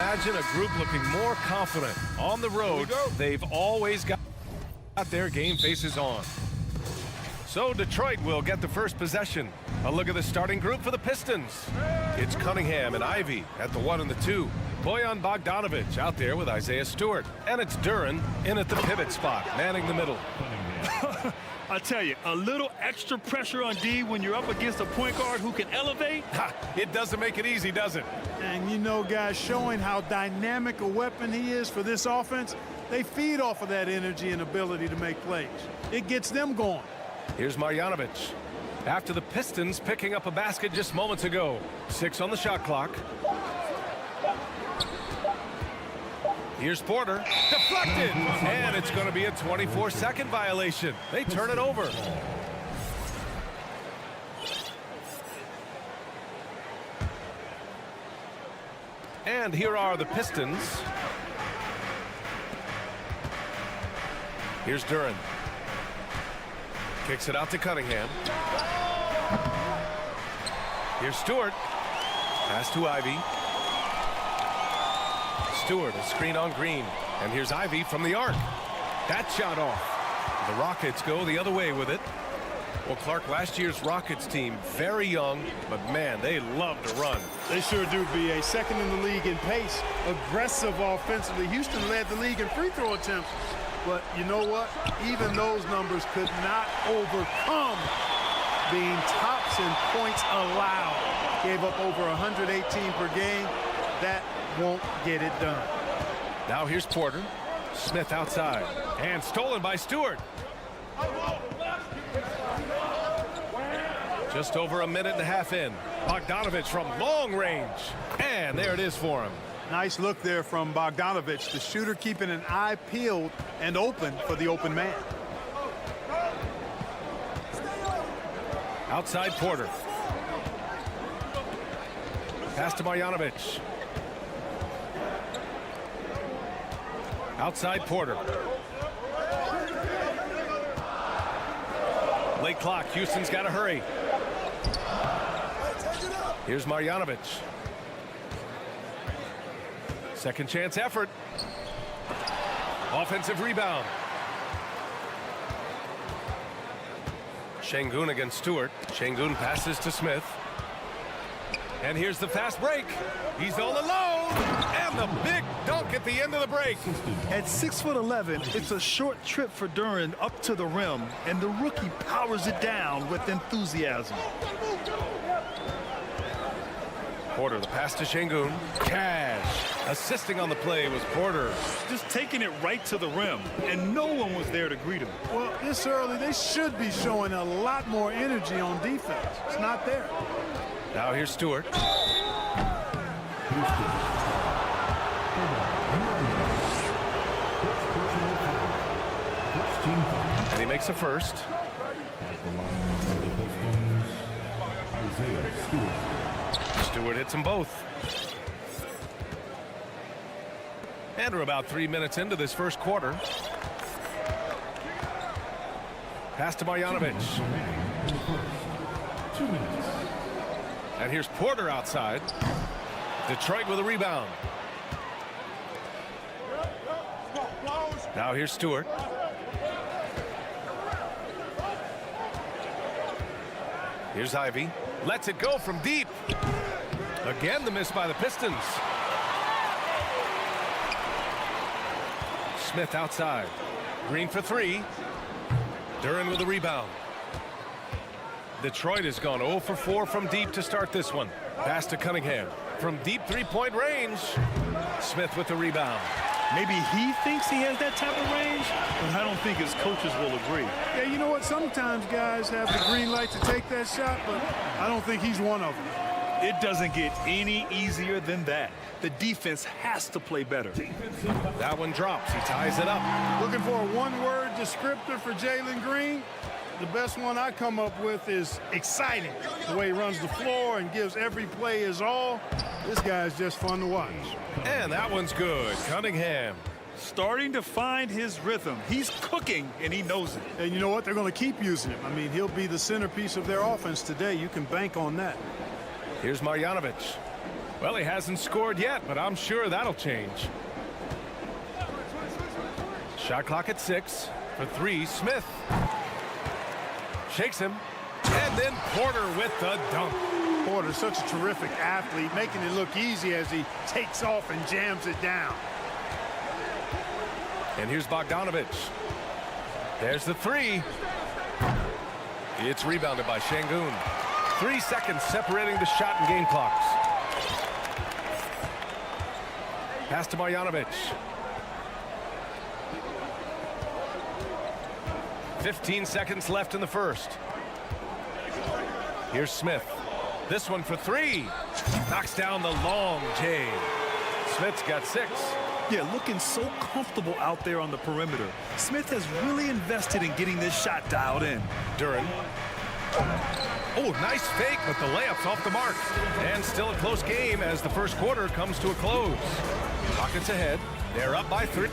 Imagine a group looking more confident on the road. They've always got their game faces on. So Detroit will get the first possession. A look at the starting group for the Pistons. It's Cunningham and Ivy at the 1 and the 2. Bojan Bogdanovic out there with Isaiah Stewart. And it's Duren in at the pivot spot, manning the middle. I tell you, a little extra pressure on D when you're up against a point guard who can elevate. It doesn't make it easy, does it? And you know, guys, showing how dynamic a weapon he is for this offense, they feed off of that energy and ability to make plays. It gets them going. Here's Marjanovic. After the Pistons picking up a basket just moments ago. 6 on the shot clock. Here's Porter. Deflected. And it's going to be a 24-second violation. They turn it over. And here are the Pistons. Here's Duren. Kicks it out to Cunningham. Here's Stewart. Pass to Ivy. Stewart, a screen on Green. And here's Ivy from the arc. That shot off. The Rockets go the other way with it. Well, Clark, last year's Rockets team, very young, but man, they love to run. They sure do, B.A. Second in the league in pace. Aggressive offensively. Houston led the league in free throw attempts. But you know what? Even those numbers could not overcome being tops in points allowed. Gave up over 118 per game. That won't get it done. Now here's Porter. Smith outside. And stolen by Stewart. Just over a minute and a half in. Bogdanovic from long range. And there it is for him. Nice look there from Bogdanovic, the shooter keeping an eye peeled and open for the open man. Outside Porter. Pass to Marjanovic. Outside Porter. Late clock. Houston's got to hurry. Here's Marjanovic. Second chance effort. Offensive rebound. Şengün against Stewart. Şengün passes to Smith. And here's the fast break. He's all alone. And the big dunk at the end of the break. At 6'11", it's a short trip for Duren up to the rim, and the rookie powers it down with enthusiasm. Porter, the pass to Şengün. Cash. Assisting on the play was Porter. Just taking it right to the rim, and no one was there to greet him. Well, this early, they should be showing a lot more energy on defense. It's not there. Now here's Stewart. And he makes a first. Stewart hits them both. And we're about 3 minutes into this first quarter. Pass to Marjanovic. 2 minutes. And here's Porter outside. Detroit with a rebound. Now here's Stewart. Here's Ivy. Lets it go from deep. Again, the miss by the Pistons. Smith outside. Green for 3. Duren with a rebound. Detroit has gone 0 for 4 from deep to start this one. Pass to Cunningham. From deep three-point range. Smith with the rebound. Maybe he thinks he has that type of range, but I don't think his coaches will agree. Yeah, you know what? Sometimes guys have the green light to take that shot, but I don't think he's one of them. It doesn't get any easier than that. The defense has to play better. That one drops. He ties it up. Looking for a one-word descriptor for Jalen Green? The best one I come up with is exciting. The way he runs the floor and gives every play his all. This guy's just fun to watch. And that one's good. Cunningham. Starting to find his rhythm. He's cooking, and he knows it. And you know what? They're going to keep using him. I mean, he'll be the centerpiece of their offense today. You can bank on that. Here's Marjanovic. Well, he hasn't scored yet, but I'm sure that'll change. Shot clock at 6. For 3, Smith. Shakes him. And then Porter with the dunk. Porter's such a terrific athlete, making it look easy as he takes off and jams it down. And here's Bogdanovich. There's the 3. It's rebounded by Şengün. 3 seconds separating the shot and game clocks. Pass to Marjanovic. 15 seconds left in the first. Here's Smith. This one for 3. Knocks down the long J. Smith's got 6. Yeah, looking so comfortable out there on the perimeter. Smith has really invested in getting this shot dialed in. Duren. Oh, nice fake, but the layup's off the mark. And still a close game as the first quarter comes to a close. Rockets ahead. They're up by 3.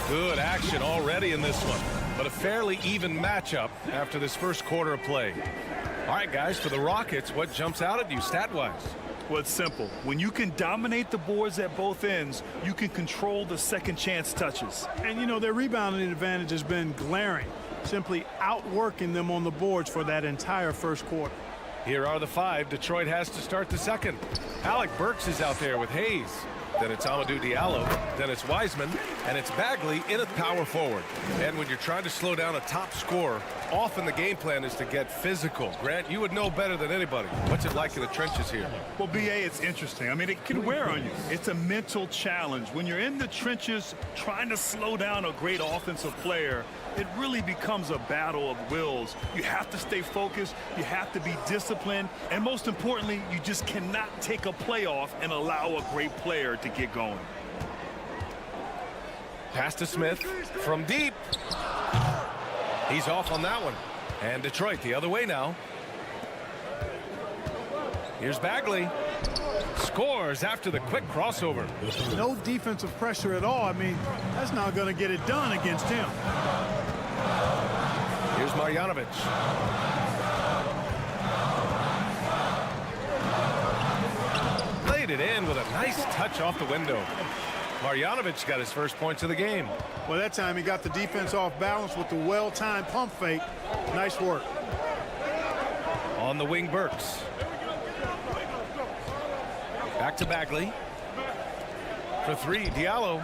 Good action already in this one, but a fairly even matchup after this first quarter of play. All right, guys, for the Rockets, what jumps out at you stat-wise? Well, it's simple. When you can dominate the boards at both ends, you can control the second chance touches. And, you know, their rebounding advantage has been glaring, simply outworking them on the boards for that entire first quarter. Here are the 5 Detroit has to start the second. Alec Burks is out there with Hayes. Then it's Amadou Diallo. Then it's Wiseman. And it's Bagley in at power forward. And when you're trying to slow down a top scorer, often the game plan is to get physical. Grant, you would know better than anybody. What's it like in the trenches here? Well, B.A., it's interesting. I mean, it can wear on you. It's a mental challenge. When you're in the trenches trying to slow down a great offensive player, it really becomes a battle of wills. You have to stay focused. You have to be disciplined. And most importantly, you just cannot take a play off and allow a great player to get going. Pass to Smith from deep. He's off on that one. And Detroit the other way now. Here's Bagley. Scores after the quick crossover. No defensive pressure at all. I mean, that's not going to get it done against him. Here's Marjanovic. Laid it in with a nice touch off the window. Marjanovic got his first points of the game. Well, that time he got the defense off balance with the well-timed pump fake. Nice work. On the wing, Burks. Back to Bagley. For 3, Diallo.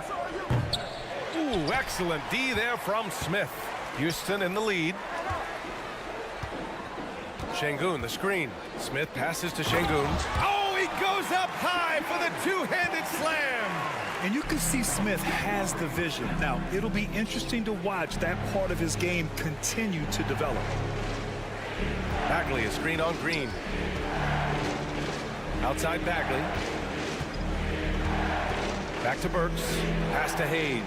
Ooh, excellent D there from Smith. Houston in the lead. Şengün, the screen. Smith passes to Şengün. Oh, he goes up high for the two-handed slam. And you can see Smith has the vision. Now, it'll be interesting to watch that part of his game continue to develop. Bagley, a screen on Green. Outside Bagley. Back to Burks. Pass to Hayes.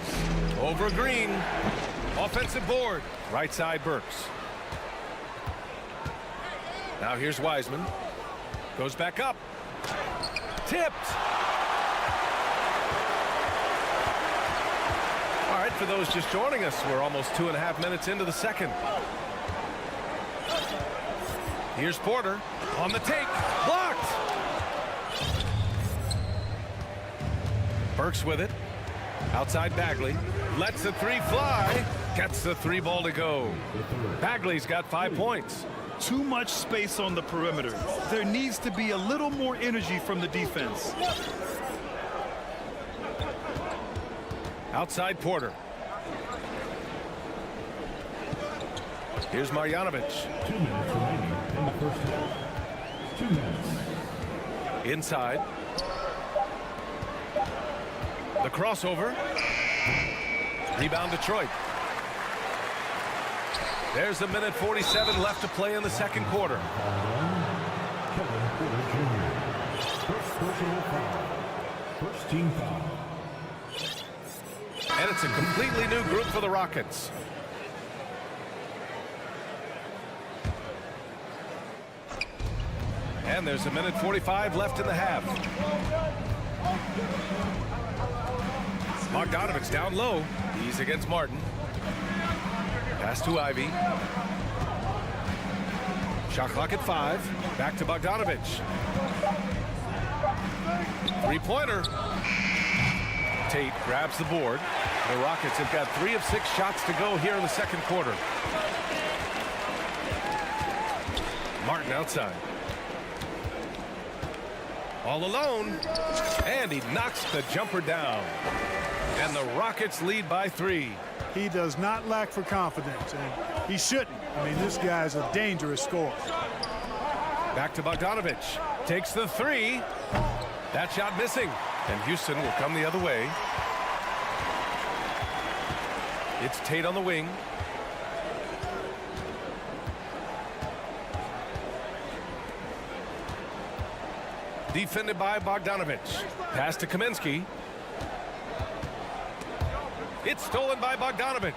Over Green. Offensive board. Right side Burks. Now here's Wiseman. Goes back up. Tipped. All right, for those just joining us, we're almost 2.5 minutes into the second. Here's Porter on the take. Blocked. Burks with it. Outside Bagley. Lets the 3 fly. Gets the 3 ball to go. Bagley's got 5 points. Too much space on the perimeter. There needs to be a little more energy from the defense. Outside Porter. Here's Marjanovic. 2 minutes remaining in the first half. 2 minutes. Inside. The crossover. Rebound Detroit. There's a minute 47 left to play in the second quarter. First personal foul. First team foul. And it's a completely new group for the Rockets. And there's a minute 45 left in the half. Bogdanovich down low. He's against Martin. Pass to Ivy. Shot clock at 5. Back to Bogdanovic. Three-pointer. Tate grabs the board. The Rockets have got 3 of 6 shots to go here in the second quarter. Martin outside. All alone. And he knocks the jumper down. And the Rockets lead by 3. He does not lack for confidence, and he shouldn't. I mean, this guy's a dangerous scorer. Back to Bogdanovic. Takes the 3. That shot missing. And Houston will come the other way. It's Tate on the wing. Defended by Bogdanovic. Pass to Kaminsky. It's stolen by Bogdanovic.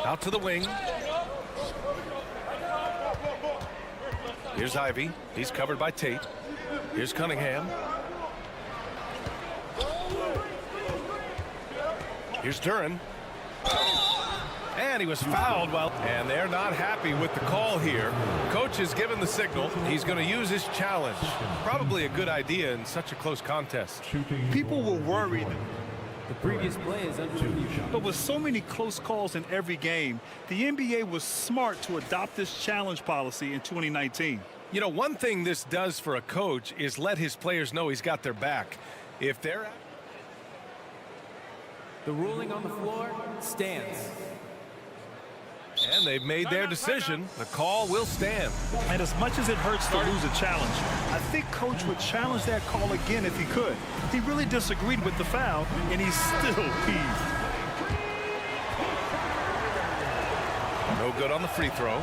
Out to the wing. Here's Ivey. He's covered by Tate. Here's Cunningham. Here's Duren. And he was fouled. And they're not happy with the call here. Coach has given the signal. He's going to use his challenge. Probably a good idea in such a close contest. People were worried. The previous play is under review. But with so many close calls in every game, the NBA was smart to adopt this challenge policy in 2019. You know, one thing this does for a coach is let his players know he's got their back. If they're... The ruling on the floor stands. And they've made their decision. The call will stand. And as much as it hurts to lose a challenge, I think Coach would challenge that call again if he could. He really disagreed with the foul, and he's still peeved. No good on the free throw.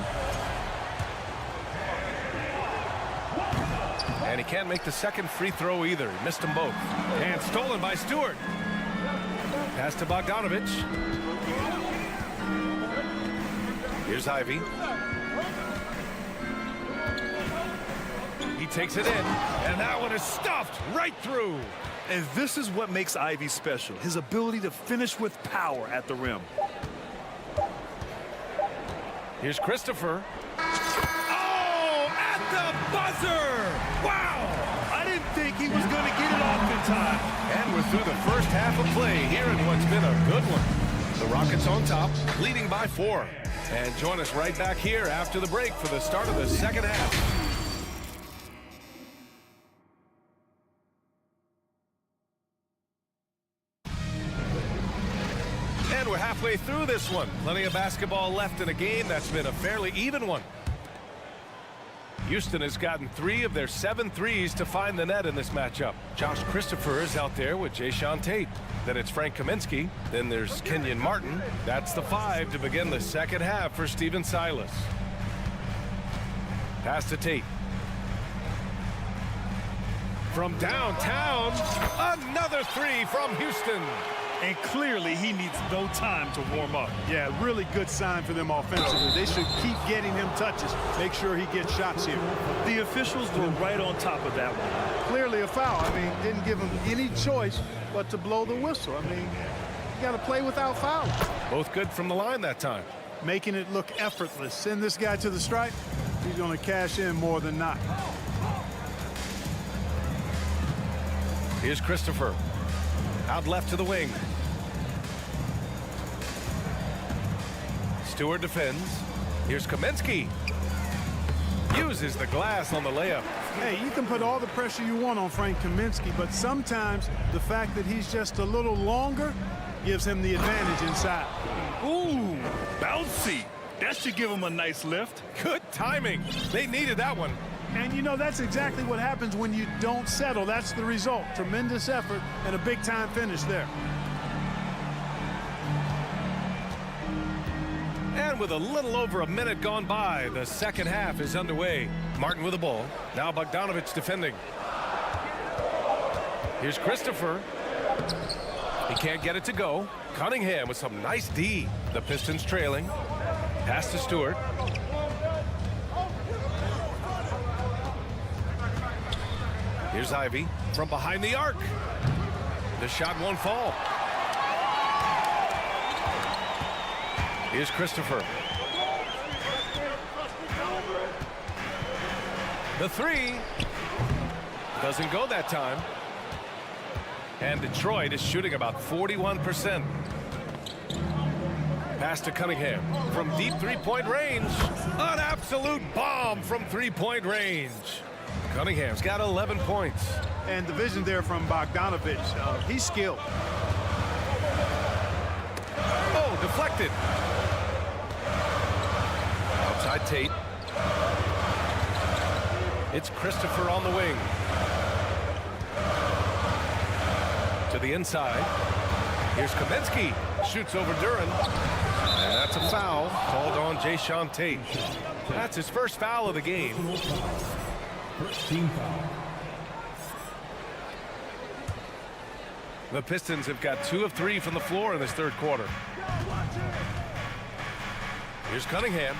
And he can't make the second free throw either. He missed them both. And stolen by Stewart. Pass to Bogdanovic. Here's Ivey. He takes it in, and that one is stuffed right through. And this is what makes Ivey special, his ability to finish with power at the rim. Here's Christopher. Oh, at the buzzer! Wow! I didn't think he was going to get it off in time. And we're through the first half of play here in what's been a good one. The Rockets on top, leading by 4. And join us right back here after the break for the start of the second half. And we're halfway through this one. Plenty of basketball left in a game that's been a fairly even one. Houston has gotten 3 of their 7 threes to find the net in this matchup. Josh Christopher is out there with Jayshawn Tate. Then it's Frank Kaminsky. Then there's Kenyon Martin. That's the 5 to begin the second half for Stephen Silas. Pass to Tate. From downtown, another 3 from Houston. And clearly he needs no time to warm up. Yeah, really good sign for them offensively. They should keep getting him touches. Make sure he gets shots here. The officials were right on top of that one. Clearly a foul. I mean, didn't give him any choice but to blow the whistle. I mean, you got to play without fouling. Both good from the line that time. Making it look effortless. Send this guy to the stripe. He's going to cash in more than not. Here's Christopher. Out left to the wing. Stewart defends. Here's Kaminsky. Uses the glass on the layup. Hey, you can put all the pressure you want on Frank Kaminsky, but sometimes the fact that he's just a little longer gives him the advantage inside. Ooh, bouncy. That should give him a nice lift. Good timing. They needed that one. And, you know, that's exactly what happens when you don't settle. That's the result. Tremendous effort and a big-time finish there. And with a little over a minute gone by, the second half is underway. Martin with the ball. Now Bogdanovic defending. Here's Christopher. He can't get it to go. Cunningham with some nice D. The Pistons trailing. Pass to Stewart. Here's Ivey from behind the arc. The shot won't fall. Here's Christopher. The three doesn't go that time. And Detroit is shooting about 41%. Pass to Cunningham from deep three-point range. An absolute bomb from three-point range. Cunningham's got 11 points. And the vision there from Bogdanovich. He's skilled. Oh, deflected. Outside Tate. It's Christopher on the wing. To the inside. Here's Kaminsky. Shoots over Duran. And that's a foul called on Jayshawn Tate. That's his first foul of the game. First team foul. The Pistons have got 2 of 3 from the floor in this third quarter. Here's Cunningham.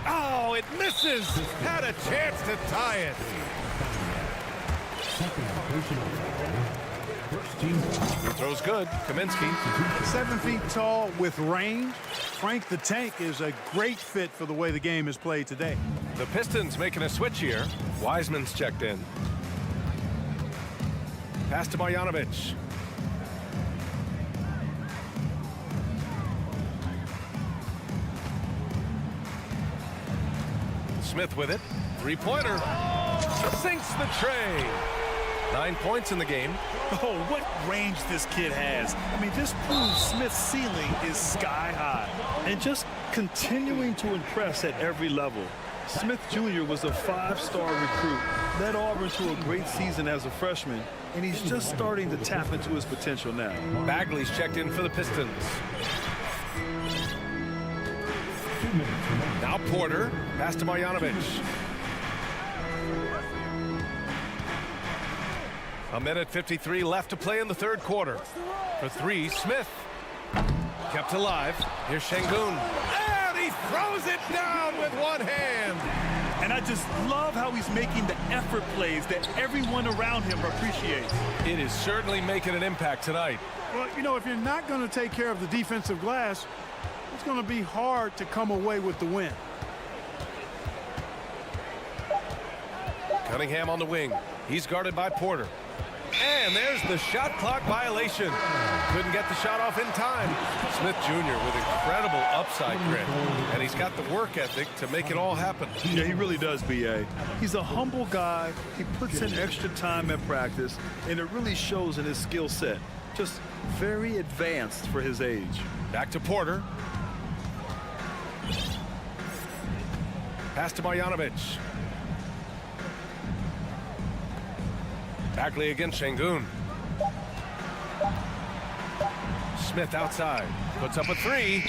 Oh, it misses. Had a chance to tie it. Second personal foul. First team foul. He throws good. Kaminsky. 7 feet tall with range. Frank the Tank is a great fit for the way the game is played today. The Pistons making a switch here. Wiseman's checked in. Pass to Marjanovic. Smith with it. Three-pointer. Sinks the tray. 9 points in the game. Oh, what range this kid has. I mean, this proves Smith's ceiling is sky high. And just continuing to impress at every level. Smith Jr. was a 5-star recruit, led Auburn to a great season as a freshman, and he's just starting to tap into his potential now. Bagley's checked in for the Pistons. Now Porter. Pass to Marjanovic. A minute 53 left to play in the third quarter. For three, Smith. Kept alive. Here's Şengün. And he throws it down with one hand. And I just love how he's making the effort plays that everyone around him appreciates. It is certainly making an impact tonight. Well, you know, if you're not going to take care of the defensive glass, it's going to be hard to come away with the win. Cunningham on the wing. He's guarded by Porter. And there's the shot clock violation. Couldn't get the shot off in time. Smith Jr. with incredible upside grit. And he's got the work ethic to make it all happen. Yeah, he really does, B.A. He's a humble guy. He puts in extra time at practice, and it really shows in his skill set. Just very advanced for his age. Back to Porter. Pass to Marjanovic. Bagley against Şengün. Smith outside. Puts up a three.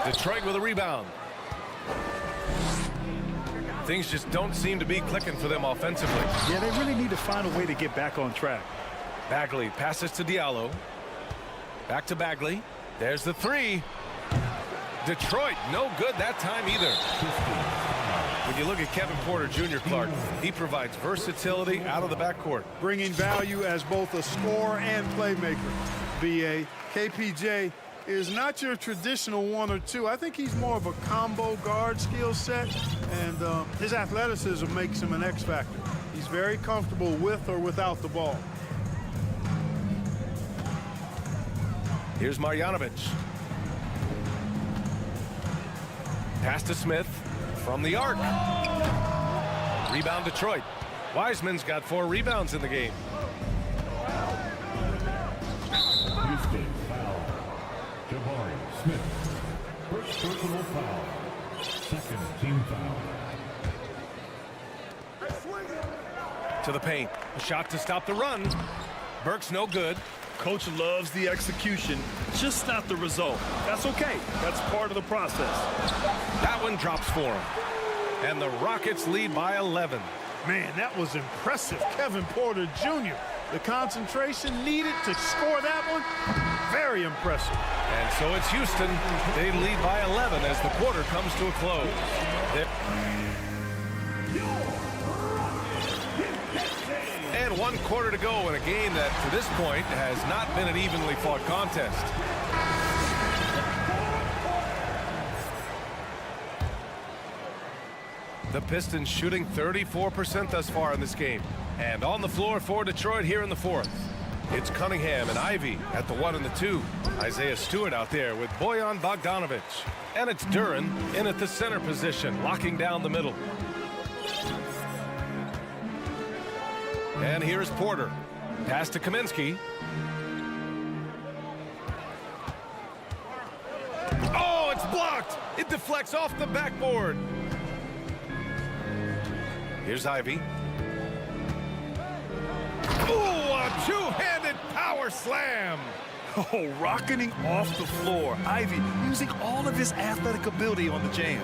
Detroit with a rebound. Things just don't seem to be clicking for them offensively. Yeah, they really need to find a way to get back on track. Bagley passes to Diallo. Back to Bagley. There's the three. Detroit, no good that time either. When you look at Kevin Porter Jr., Clark, he provides versatility out of the backcourt. Bringing value as both a scorer and playmaker. B.A. KPJ is not your traditional 1 or 2. I think he's more of a combo guard skill set, and his athleticism makes him an X factor. He's very comfortable with or without the ball. Here's Marjanovic. Pass to Smith from the arc. Rebound Detroit. Wiseman's got 4 rebounds in the game. Houston foul. Jabari Smith. First personal foul. Second team foul. To the paint. A shot to stop the run. Burke's no good. Coach loves the execution, just not the result. That's okay. That's part of the process. That one drops for him. And the Rockets lead by 11. Man, that was impressive. Kevin Porter Jr. The concentration needed to score that one, very impressive. And so it's Houston. They lead by 11 as the quarter comes to a close. And 1 quarter to go in a game that, to this point, has not been an evenly fought contest. The Pistons shooting 34% thus far in this game. And on the floor for Detroit here in the fourth. It's Cunningham and Ivy at the 1 and the 2. Isaiah Stewart out there with Bojan Bogdanovic. And it's Duren in at the center position, locking down the middle. And here's Porter. Pass to Kaminsky. Oh, it's blocked. It deflects off the backboard. Here's Ivy. Ooh, a two-handed power slam. Oh, rocketing off the floor. Ivy using all of his athletic ability on the jam.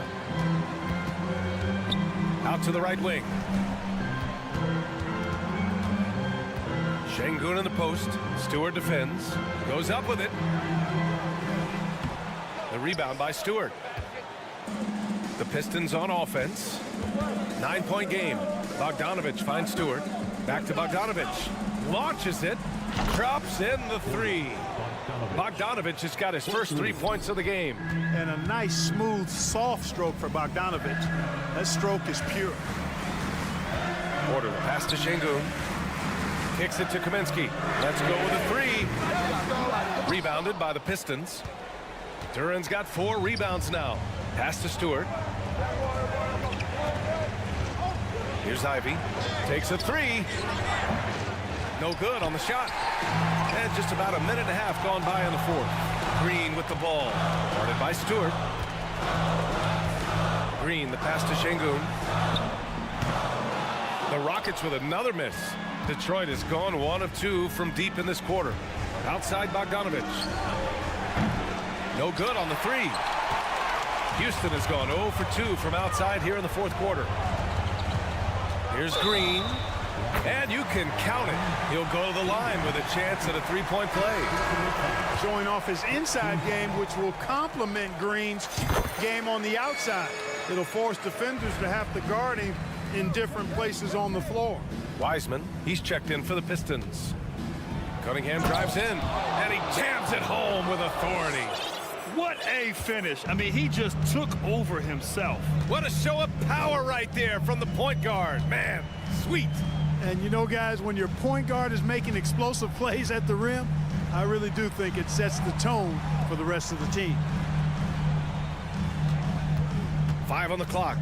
Out to the right wing. Şengün in the post. Stewart defends. Goes up with it. The rebound by Stewart. The Pistons on offense. 9-point game. Bogdanovic finds Stewart. Back to Bogdanovic. Launches it. Drops in the 3. Bogdanovic has got his first 3 points of the game. And a nice, smooth, soft stroke for Bogdanovic. That stroke is pure. Porter, the pass to Şengün. Kicks it to Kaminsky. Let's go with a 3. Rebounded by the Pistons. Duren's got 4 rebounds now. Pass to Stewart. Here's Ivy. Takes a 3. No good on the shot. And just about a minute and a half gone by in the fourth. Green with the ball. Guarded by Stewart. Green, the pass to Şengün. The Rockets with another miss. Detroit has gone 1 of 2 from deep in this quarter. Outside Bogdanovic. No good on the 3. Houston has gone 0 for 2 from outside here in the fourth quarter. Here's Green. And you can count it. He'll go to the line with a chance at a 3-point play. Showing off his inside game, which will complement Green's game on the outside. It'll force defenders to have to guard him in different places on the floor. Wiseman, he's checked in for the Pistons. Cunningham drives in, and he jams it home with authority. What a finish. I mean, he just took over himself. What a show of power right there from the point guard. Man, sweet. And you know, guys, when your point guard is making explosive plays at the rim, I really do think it sets the tone for the rest of the team. 5 on the clock.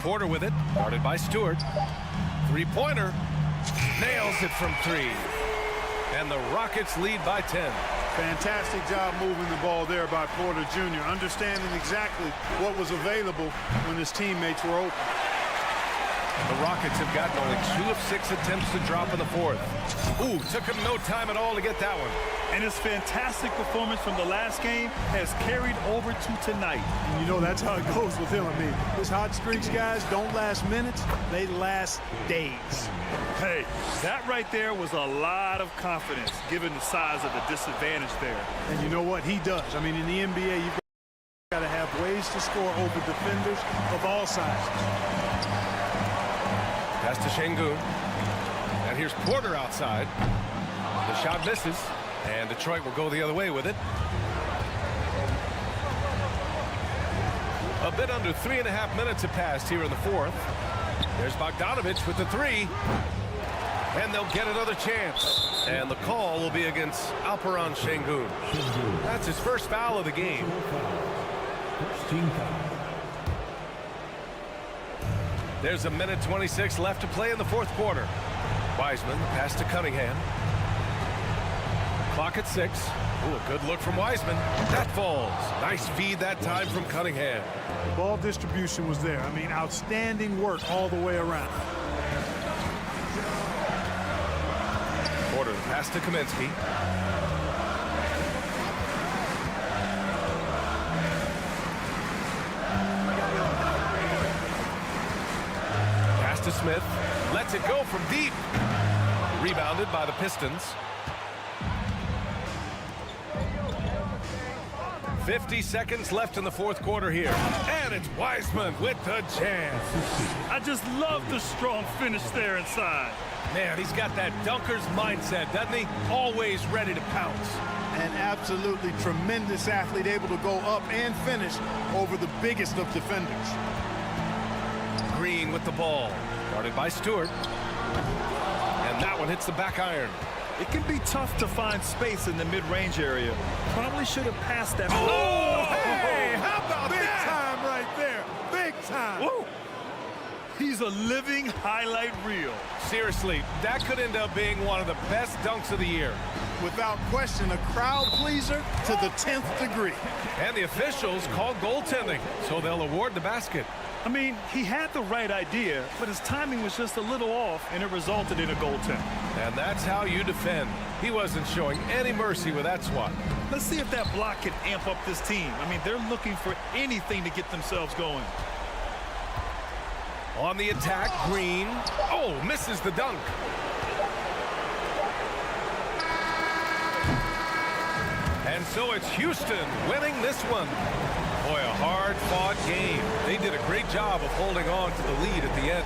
Porter with it, guarded by Stewart. 3-pointer. Nails it from 3. And the Rockets lead by 10. Fantastic job moving the ball there by Porter Jr., understanding exactly what was available when his teammates were open. The Rockets have gotten only 2 of 6 attempts to drop in the fourth. Ooh, took him no time at all to get that one. And his fantastic performance from the last game has carried over to tonight. And you know that's how it goes with him. I mean, his hot streaks, guys, don't last minutes. They last days. Hey, that right there was a lot of confidence given the size of the disadvantage there. And you know what? He does. I mean, in the NBA, you've got to have ways to score over defenders of all sizes. Pass to Şengün. And here's Porter outside. The shot misses. And Detroit will go the other way with it. A bit under 3.5 minutes have passed here in the fourth. There's Bogdanovic with the 3. And they'll get another chance. And the call will be against Alperen Şengün. That's his first foul of the game. There's a minute 26 left to play in the fourth quarter. Wiseman, pass to Cunningham. Clock at 6. Ooh, a good look from Wiseman. That falls. Nice feed that time from Cunningham. Ball distribution was there. I mean, outstanding work all the way around. Porter, pass to Kaminsky. Pass to Smith. Lets it go from deep. Rebounded by the Pistons. 50 seconds left in the fourth quarter here. And it's Wiseman with the jam. I just love the strong finish there inside. Man, he's got that dunker's mindset, doesn't he? Always ready to pounce. An absolutely tremendous athlete, able to go up and finish over the biggest of defenders. with the ball. Guarded by Stewart. And that one hits the back iron. It can be tough to find space in the mid-range area. Probably should have passed that. Oh, hey, how about Big that? time right there. Big time. Woo. He's a living highlight reel. Seriously, that could end up being one of the best dunks of the year. Without question, a crowd pleaser to the 10th degree. And the officials called goaltending, so they'll award the basket. I mean, he had the right idea, but his timing was just a little off, and it resulted in a goaltend. And that's how you defend. He wasn't showing any mercy with that swat. Let's see if that block can amp up this team. I mean, they're looking for anything to get themselves going. On the attack, Green. Oh, misses the dunk. And so it's Houston winning this one. Boy, a hard-fought game. They did a great job of holding on to the lead at the end.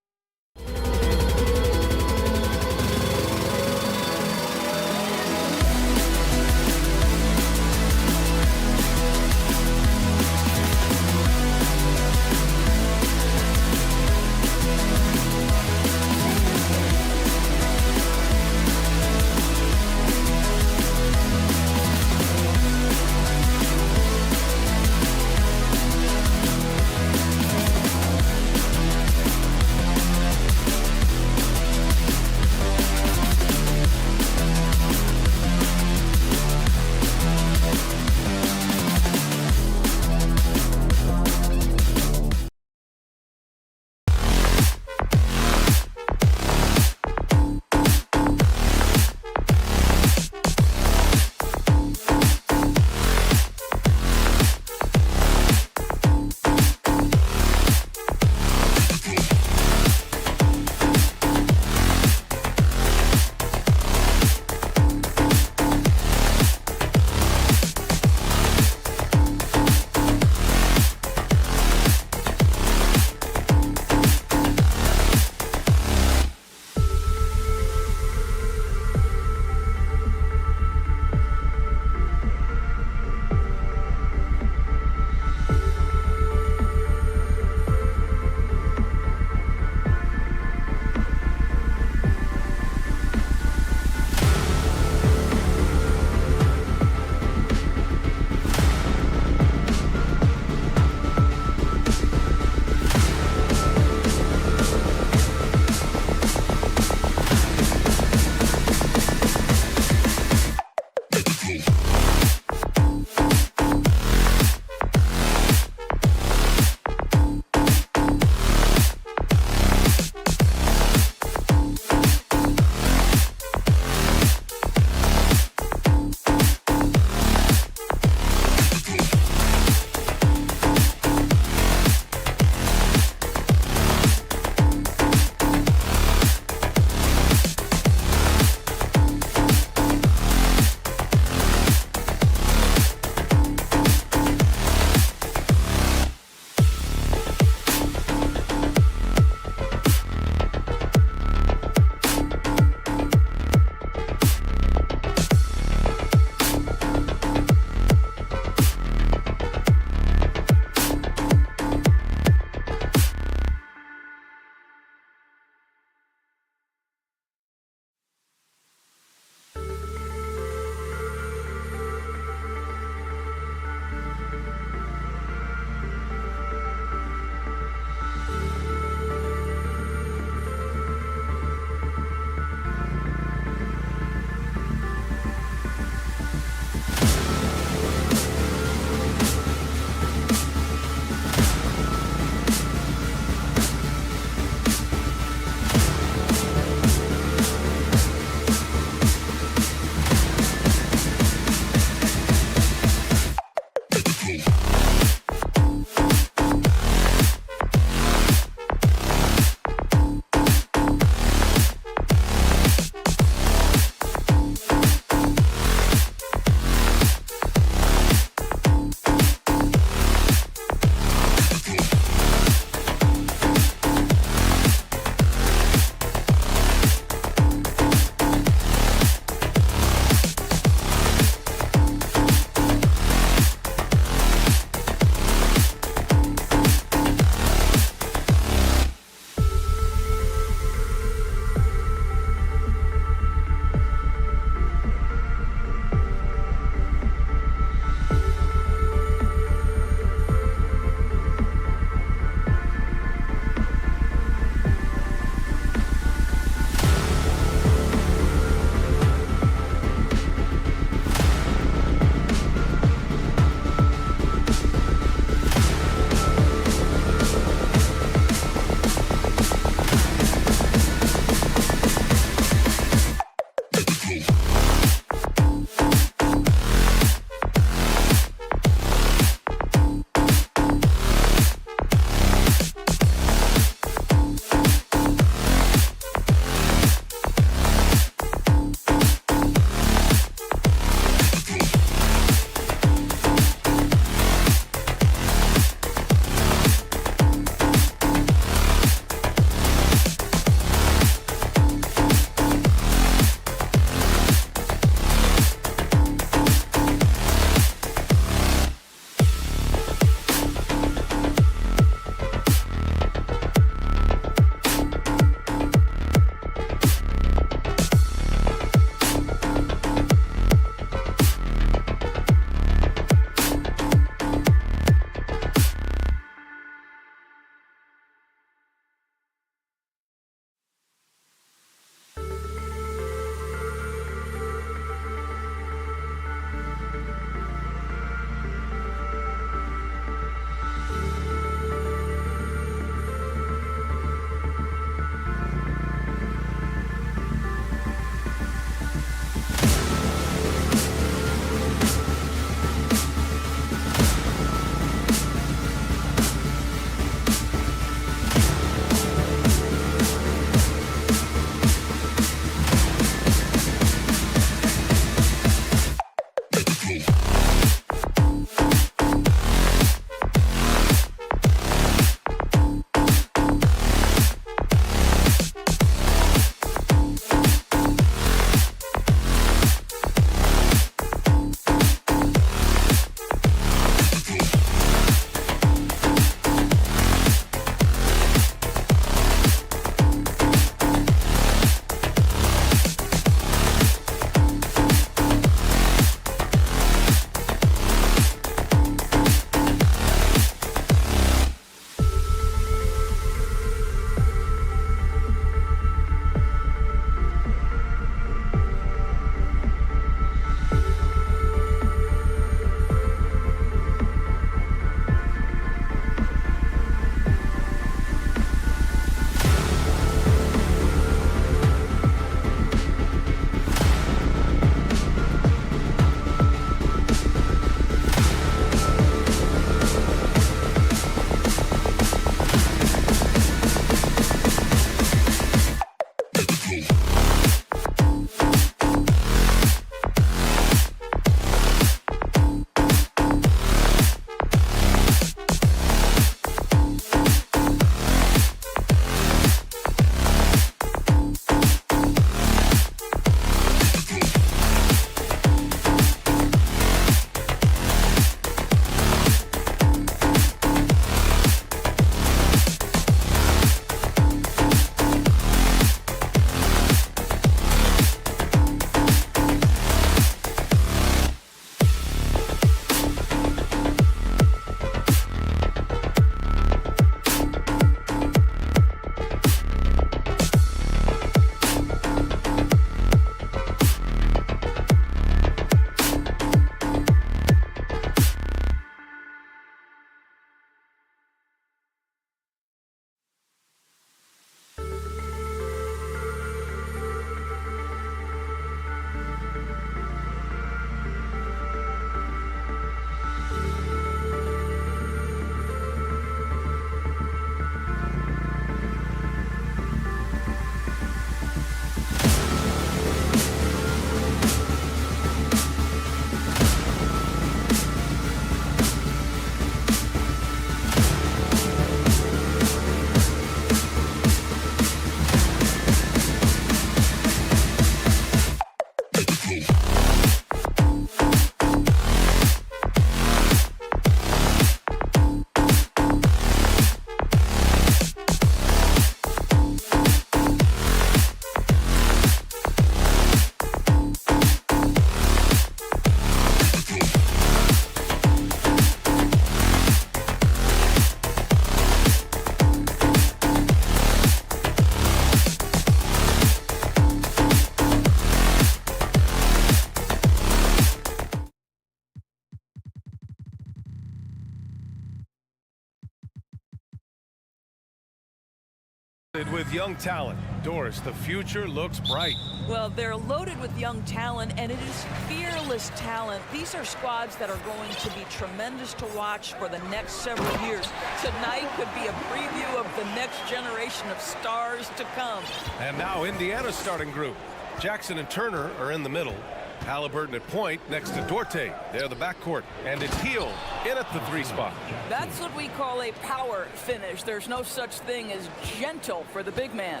With young talent. Doris, the future looks bright. Well, they're loaded with young talent, and it is fearless talent. These are squads that are going to be tremendous to watch for the next several years. Tonight could be a preview of the next generation of stars to come. And now Indiana's starting group. Jackson and Turner are in the middle. Halliburton at point next to Duarte. They're the backcourt. And it's Hield in at the 3 spot. That's what we call a power finish. There's no such thing as gentle for the big man.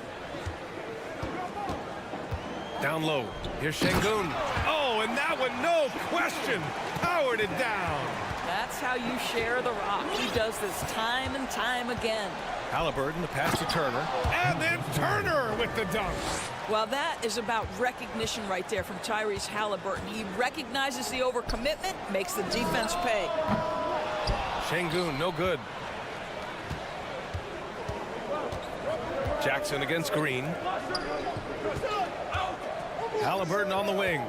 Down low. Here's Şengün. Oh, and that one, no question, powered it down. That's how you share the rock. He does this time and time again. Halliburton, the pass to Turner. And then Turner with the dunk. Well, that is about recognition right there from Tyrese Halliburton. He recognizes the overcommitment, makes the defense pay. Şengün, no good. Jackson against Green. Halliburton on the wing.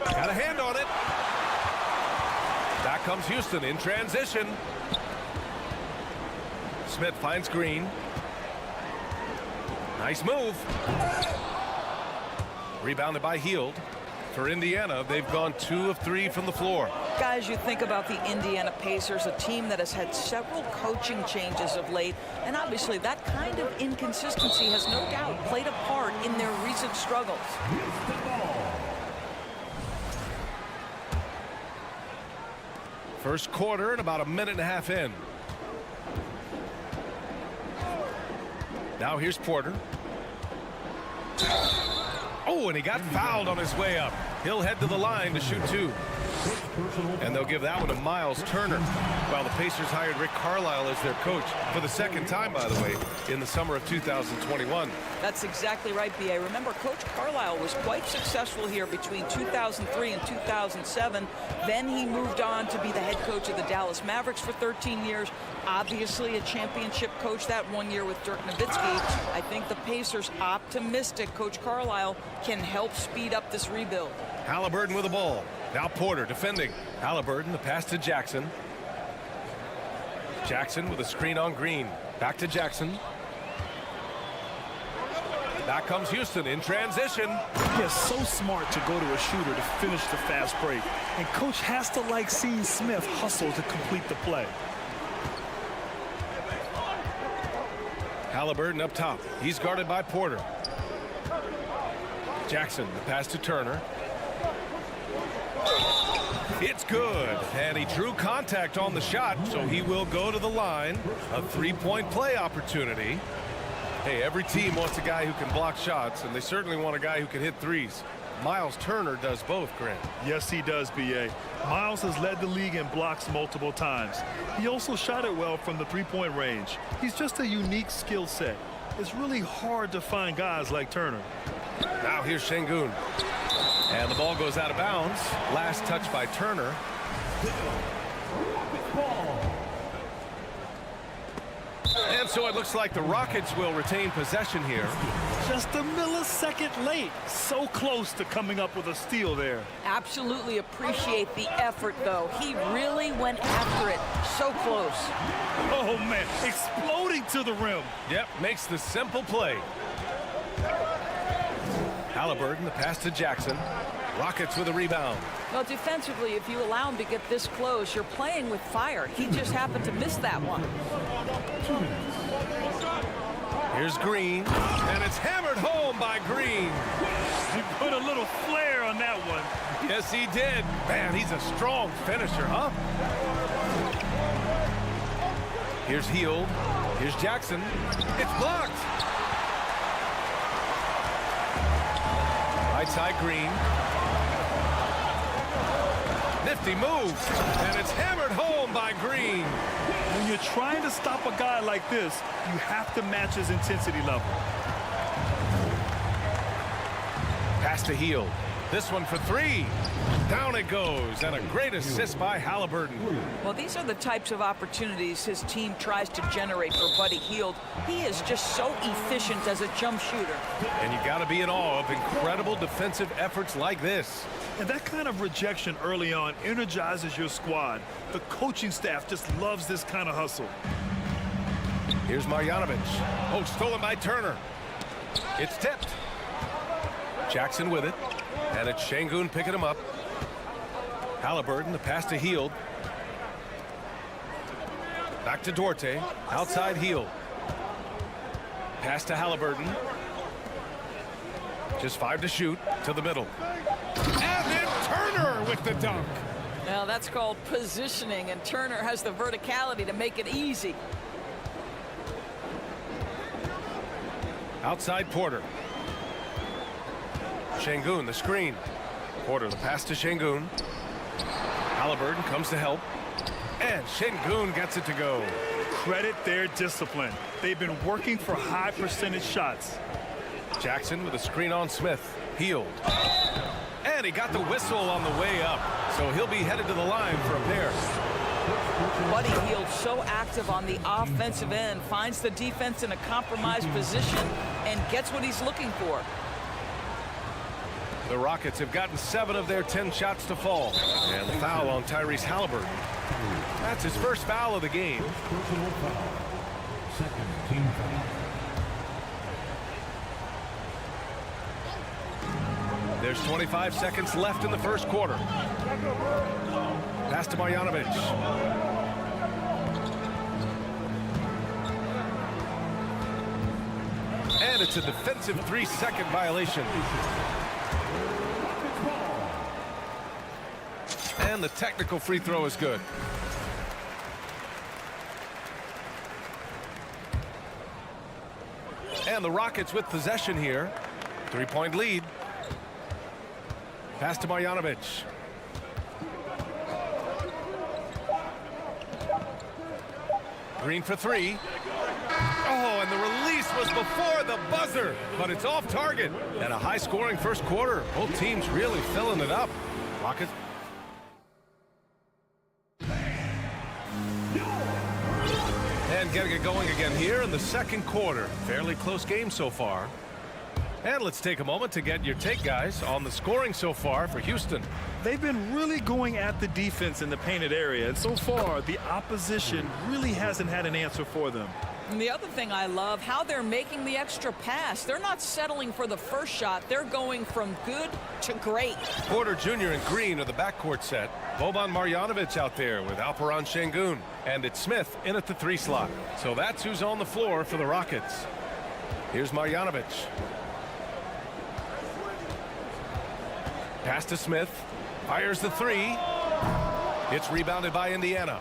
Got a hand on it. Back comes Houston in transition. Smith finds Green. Nice move. Rebounded by Hield. For Indiana, they've gone 2 of 3 from the floor. Guys, you think about the Indiana Pacers, a team that has had several coaching changes of late, and obviously that kind of inconsistency has no doubt played a part in their recent struggles. First quarter and about a minute and a half in. Now here's Porter. Oh, and he got fouled on his way up. He'll head to the line to shoot 2. And they'll give that one to Miles Turner. While the Pacers hired Rick Carlisle as their coach for the second time, by the way, in the summer of 2021. That's exactly right, B.A. Remember, Coach Carlisle was quite successful here between 2003 and 2007. Then he moved on to be the head coach of the Dallas Mavericks for 13 years. Obviously a championship coach that 1 year with Dirk Nowitzki. I think the Pacers, optimistic Coach Carlisle, can help speed up this rebuild. Halliburton with the ball. Now Porter defending. Halliburton, the pass to Jackson. Jackson with a screen on Green. Back to Jackson. Back comes Houston in transition. He is so smart to go to a shooter to finish the fast break. And coach has to like seeing Smith hustle to complete the play. Halliburton up top. He's guarded by Porter. Jackson, the pass to Turner. It's good, and he drew contact on the shot, so he will go to the line. A 3-point play opportunity. Hey, every team wants a guy who can block shots, and they certainly want a guy who can hit threes. Miles Turner does both, Grant. Yes, he does, B.A. Miles has led the league in blocks multiple times. He also shot it well from the 3-point range. He's just a unique skill set. It's really hard to find guys like Turner. Now here's Şengün. And the ball goes out of bounds. Last touch by Turner. And so it looks like the Rockets will retain possession here. Just a millisecond late. So close to coming up with a steal there. Absolutely appreciate the effort, though. He really went after it. So close. Oh, man. Exploding to the rim. Yep, makes the simple play. Halliburton, the pass to Jackson. Rockets with a rebound. Well, defensively, if you allow him to get this close, you're playing with fire. He just happened to miss that one. Here's Green, and it's hammered home by Green. He put a little flair on that one. Yes, he did. Man, he's a strong finisher, huh? Here's Hield. Here's Jackson. It's blocked. Right side, Green. Nifty move, and it's hammered home by Green. When you're trying to stop a guy like this, you have to match his intensity level. Pass to Hield. This one for 3. Down it goes, and a great assist by Halliburton. Well, these are the types of opportunities his team tries to generate for Buddy Hield. He is just so efficient as a jump shooter. And you got to be in awe of incredible defensive efforts like this. And that kind of rejection early on energizes your squad. The coaching staff just loves this kind of hustle. Here's Marjanovic. Oh, stolen by Turner. It's tipped. Jackson with it. And it's Şengün picking him up. Halliburton, the pass to Hield. Back to Duarte. Outside Hield. Pass to Halliburton. Just 5 to shoot. To the middle. And then Turner with the dunk. Now that's called positioning, and Turner has the verticality to make it easy. Outside Porter. Şengün, the screen. Porter, the pass to Şengün. Halliburton comes to help. And Şengün gets it to go. Credit their discipline. They've been working for high percentage shots. Jackson with a screen on Smith. Hield. And he got the whistle on the way up. So he'll be headed to the line for a pair. Buddy Hield so active on the offensive end, finds the defense in a compromised position and gets what he's looking for. The Rockets have gotten 7 of their 10 shots to fall. And the foul on Tyrese Halliburton. That's his first foul of the game. Second team foul. There's 25 seconds left in the first quarter. Pass to Marjanovic. And it's a defensive 3-second violation. And the technical free throw is good. And the Rockets with possession here. 3-point lead. Pass to Marjanovic. Green for 3. Oh, and the release was before the buzzer, but it's off target. And a high-scoring first quarter. Both teams really filling it up. Rockets. And getting it going again here in the second quarter. Fairly close game so far. And let's take a moment to get your take, guys, on the scoring so far for Houston. They've been really going at the defense in the painted area, and so far the opposition really hasn't had an answer for them. And the other thing I love, how they're making the extra pass. They're not settling for the first shot. They're going from good to great. Porter Jr. and Green are the backcourt set. Boban Marjanovic out there with Alperen Şengün. And it's Smith in at the 3 slot. So that's who's on the floor for the Rockets. Here's Marjanovic. Pass to Smith. Fires the 3. It's rebounded by Indiana.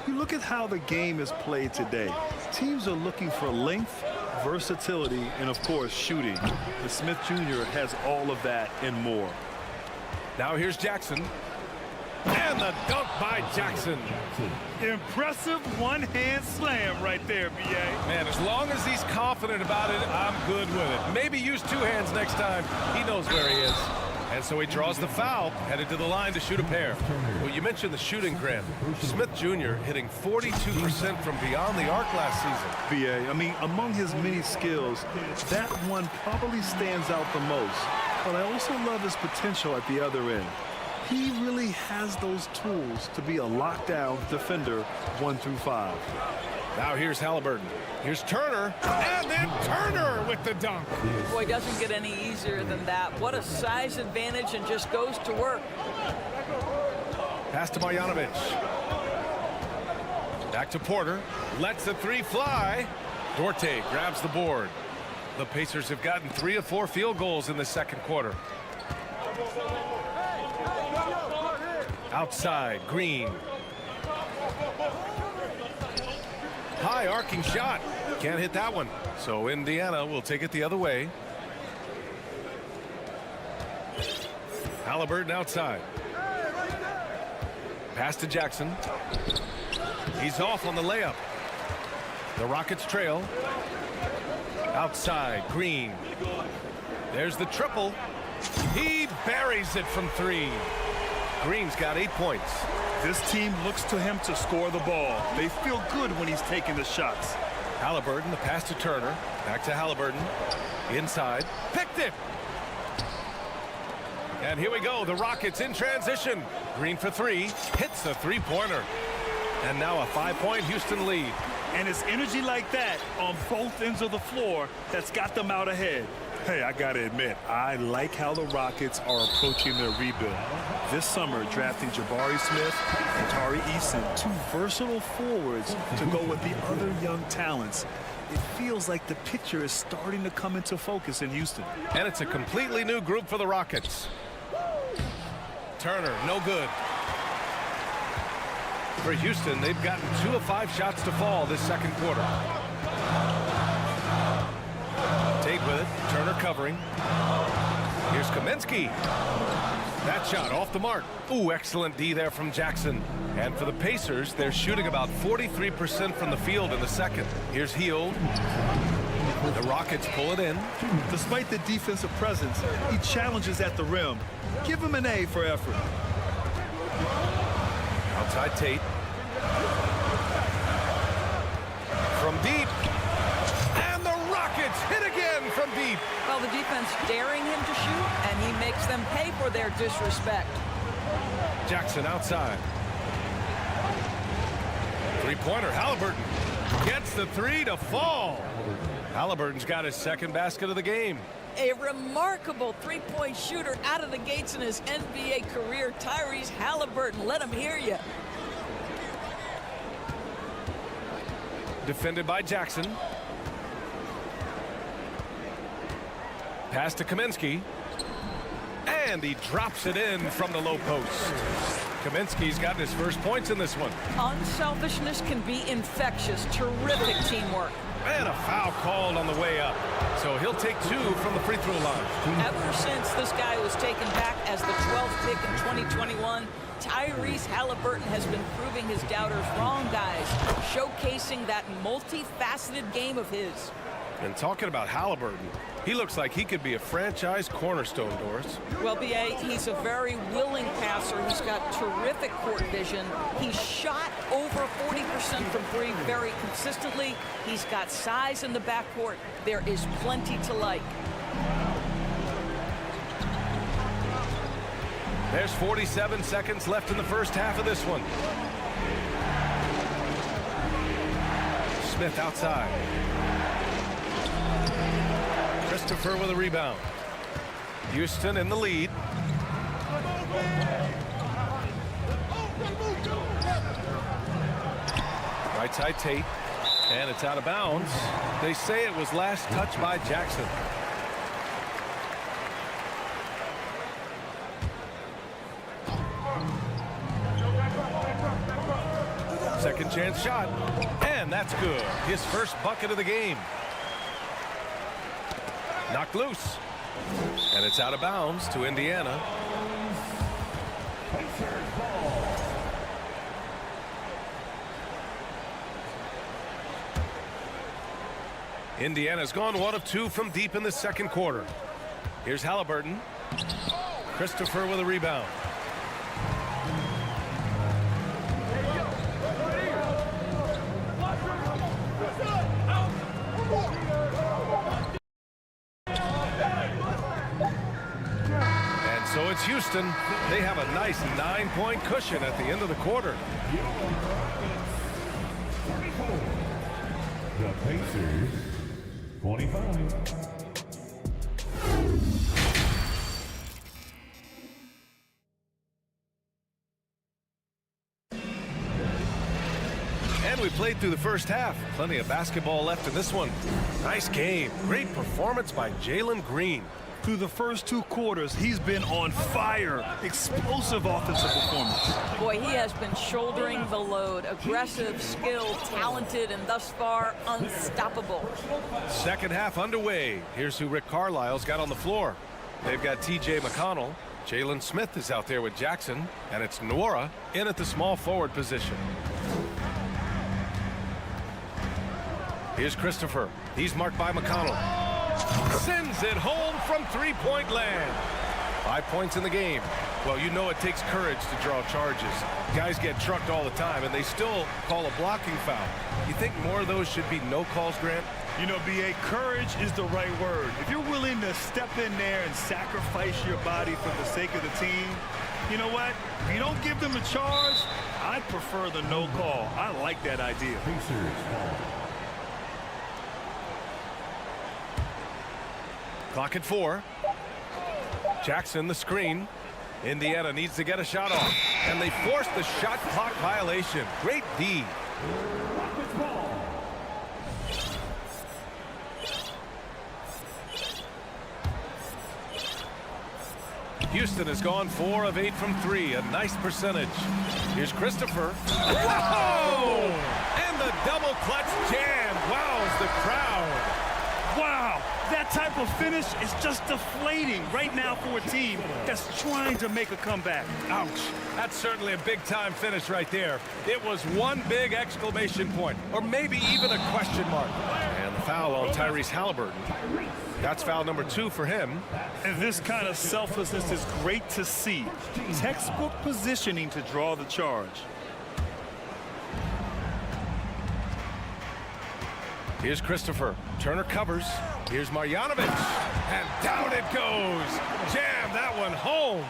You look at how the game is played today. Teams are looking for length, versatility, and of course shooting. And Smith Jr. has all of that and more. Now here's Jackson. And the dunk by Jackson. Impressive one-hand slam right there, B.A. Man, as long as he's confident about it, I'm good with it. Maybe use 2 hands next time. He knows where he is. And so he draws the foul, headed to the line to shoot a pair. Well, you mentioned the shooting, Grant. Smith Jr. hitting 42% from beyond the arc last season. B.A., I mean, among his many skills, that one probably stands out the most. But I also love his potential at the other end. He really has those tools to be a lockdown defender 1 through 5. Now here's Halliburton. Here's Turner. And then Turner with the dunk. Boy, doesn't get any easier than that. What a size advantage, and just goes to work. Pass to Marjanovic. Back to Porter. Lets the 3 fly. Duarte grabs the board. The Pacers have gotten 3 of 4 field goals in the second quarter. Outside, Green. High arcing shot. Can't hit that one. So Indiana will take it the other way. Halliburton outside. Pass to Jackson. He's off on the layup. The Rockets trail. Outside, Green. There's the triple. He buries it from 3. Green's got 8 points. This team looks to him to score the ball. They feel good when he's taking the shots. Halliburton, the pass to Turner. Back to Halliburton. Inside. Picked it. And here we go. The Rockets in transition. Green for 3. Hits the 3-pointer. And now a 5-point Houston lead. And it's energy like that on both ends of the floor that's got them out ahead. Hey, I got to admit, I like how the Rockets are approaching their rebuild. This summer, drafting Jabari Smith and Tari Eason, two versatile forwards to go with the other young talents. It feels like the picture is starting to come into focus in Houston. And it's a completely new group for the Rockets. Turner, no good. For Houston, they've gotten 2 of 5 shots to fall this second quarter. Tate with it. Turner covering. Here's Kaminsky. That shot off the mark. Ooh, excellent D there from Jackson. And for the Pacers, they're shooting about 43% from the field in the second. Here's Hield. The Rockets pull it in. Despite the defensive presence, he challenges at the rim. Give him an A for effort. Outside Tate. From deep. And the Rockets hit again from deep. Well, the defense daring him to shoot, and he makes them pay for their disrespect. Jackson outside. Three-pointer, Halliburton gets the 3 to fall. Halliburton's got his second basket of the game. A remarkable three-point shooter out of the gates in his NBA career, Tyrese Halliburton. Let him hear you. Defended by Jackson. Pass to Kaminsky. And he drops it in from the low post. Kaminsky's gotten his first points in this one. Unselfishness can be infectious. Terrific teamwork. And a foul called on the way up. So he'll take 2 from the free throw line. Ever since this guy was taken back as the 12th pick in 2021, Tyrese Halliburton has been proving his doubters wrong, guys. Showcasing that multifaceted game of his. And talking about Halliburton, he looks like he could be a franchise cornerstone, Doris. Well, B.A., he's a very willing passer. He's got terrific court vision. He's shot over 40% from 3 very consistently. He's got size in the backcourt. There is plenty to like. There's 47 seconds left in the first half of this one. Smith outside. Christopher with a rebound. Houston in the lead. Right side Tate. And it's out of bounds. They say it was last touched by Jackson. Second chance shot. And that's good. His first bucket of the game. Knocked loose. And it's out of bounds to Indiana. Indiana's gone 1 of 2 from deep in the second quarter. Here's Halliburton. Christopher with a rebound. So it's Houston. They have a nice 9-point cushion at the end of the quarter. The Pacers, 25. And we played through the first half. Plenty of basketball left in this one. Nice game. Great performance by Jalen Green. Through the first 2 quarters, he's been on fire. Explosive offensive performance. Boy, he has been shouldering the load. Aggressive, skilled, talented, and thus far, unstoppable. Second half underway. Here's who Rick Carlisle's got on the floor. They've got T.J. McConnell. Jalen Smith is out there with Jackson. And it's Nwora in at the small forward position. Here's Christopher. He's marked by McConnell. Sends it home from three-point land. 5 points in the game. Well, you know it takes courage to draw charges. Guys get trucked all the time, and they still call a blocking foul. You think more of those should be no calls, Grant? You know, B.A., courage is the right word. If you're willing to step in there and sacrifice your body for the sake of the team, You know what? If you don't give them a charge, I'd prefer the no call. I like that idea. Clock at 4. Jackson, the screen. Indiana needs to get a shot off, and they force the shot clock violation. Great D. Houston has gone 4 of 8 from 3, a nice percentage. Here's Christopher. Whoa! And the double clutch jam wows the crowd. Wow, that type of finish is just deflating right now for a team that's trying to make a comeback. Ouch. That's certainly a big-time finish right there. It was one big exclamation point, or maybe even a question mark. And the foul on Tyrese Halliburton. That's foul number 2 for him. And this kind of selflessness is great to see. Textbook positioning to draw the charge. Here's Christopher. Turner covers. Here's Marjanovic. And down it goes. Jam that one home.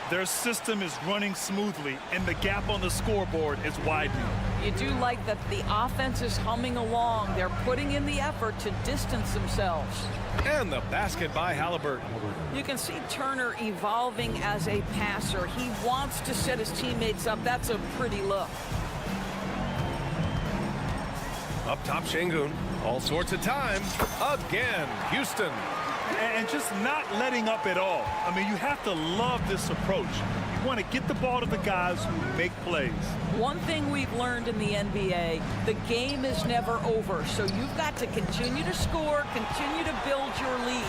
Their system is running smoothly, and the gap on the scoreboard is widening. You do like that the offense is humming along. They're putting in the effort to distance themselves. And the basket by Halliburton. You can see Turner evolving as a passer. He wants to set his teammates up. That's a pretty look. Up top, Şengün. All sorts of time. Again, Houston. And just not letting up at all. I mean, you have to love this approach. You want to get the ball to the guys who make plays. One thing we've learned in the NBA, the game is never over. So you've got to continue to score, continue to build your lead.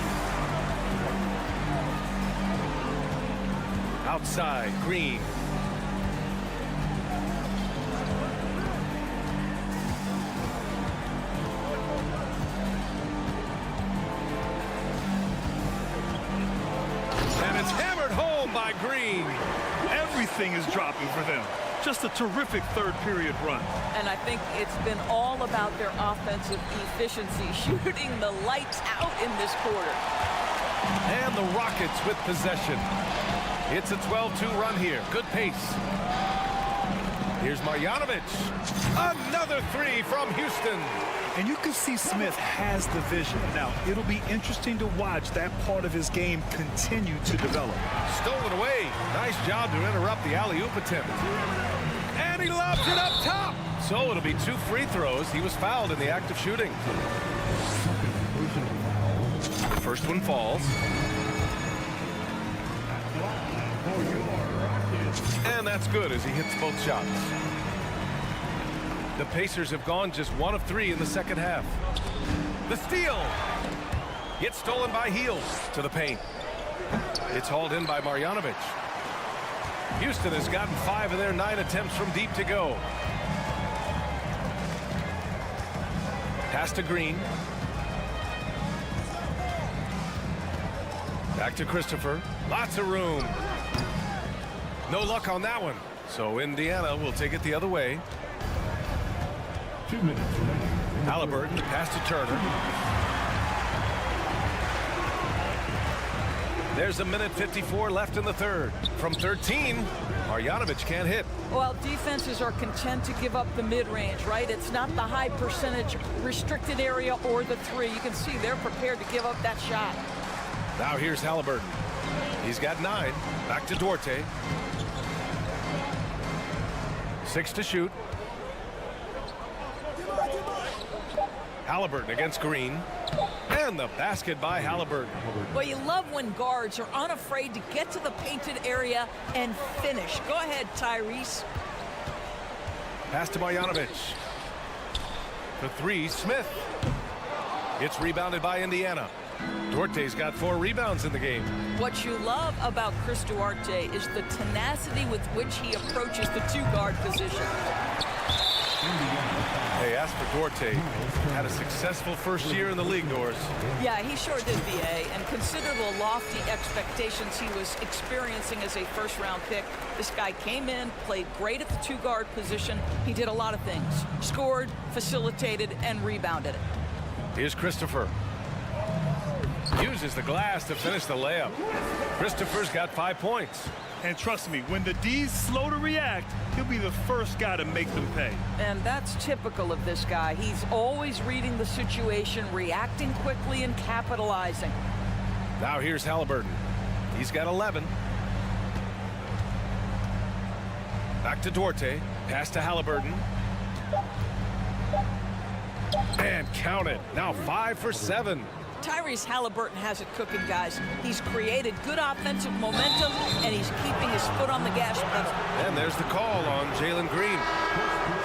Outside, Green. And it's hammered home by Green. Everything is dropping for them. Just a terrific third period run. And I think it's been all about their offensive efficiency, shooting the lights out in this quarter. And the Rockets with possession. It's a 12-2 run here. Good pace. Here's Marjanovic. Another 3 from Houston. And you can see Smith has the vision. Now, it'll be interesting to watch that part of his game continue to develop. Stolen away. Nice job to interrupt the alley-oop attempt. And he lobs it up top. So it'll be 2 free throws. He was fouled in the act of shooting. The first one falls. And that's good as he hits both shots. The Pacers have gone just 1 of 3 in the second half. The steal. Gets stolen by Heels to the paint. It's hauled in by Marjanovic. Houston has gotten 5 of their 9 attempts from deep to go. Pass to Green. Back to Christopher. Lots of room. No luck on that one. So Indiana will take it the other way. 2 minutes remaining. Halliburton, the pass to Turner. There's a minute 54 left in the third. From 13, Marjanovic can't hit. Well, defenses are content to give up the mid-range, right? It's not the high percentage restricted area or the 3. You can see they're prepared to give up that shot. Now here's Halliburton. He's got 9. Back to Duarte. 6 to shoot. Halliburton against Green. And the basket by Halliburton. Well, you love when guards are unafraid to get to the painted area and finish. Go ahead, Tyrese. Pass to Marjanovic. The 3, Smith. It's rebounded by Indiana. Duarte's got 4 rebounds in the game. What you love about Chris Duarte is the tenacity with which he approaches the 2-guard position. Hey, as for Duarte, had a successful first year in the league, Doris. Yeah, he sure did, BA. And consider the lofty expectations he was experiencing as a first-round pick. This guy came in, played great at the 2-guard position. He did a lot of things. Scored, facilitated, and rebounded it. Here's Christopher. Uses the glass to finish the layup. Christopher's got 5 points. And trust me, when the D's slow to react, he'll be the first guy to make them pay. And that's typical of this guy. He's always reading the situation, reacting quickly, and capitalizing. Now here's Halliburton. He's got 11. Back to Duarte. Pass to Halliburton. And count it. Now 5 for 7. Tyrese Halliburton has it cooking, guys. He's created good offensive momentum, and he's keeping his foot on the gas pedal. And there's the call on Jalen Green.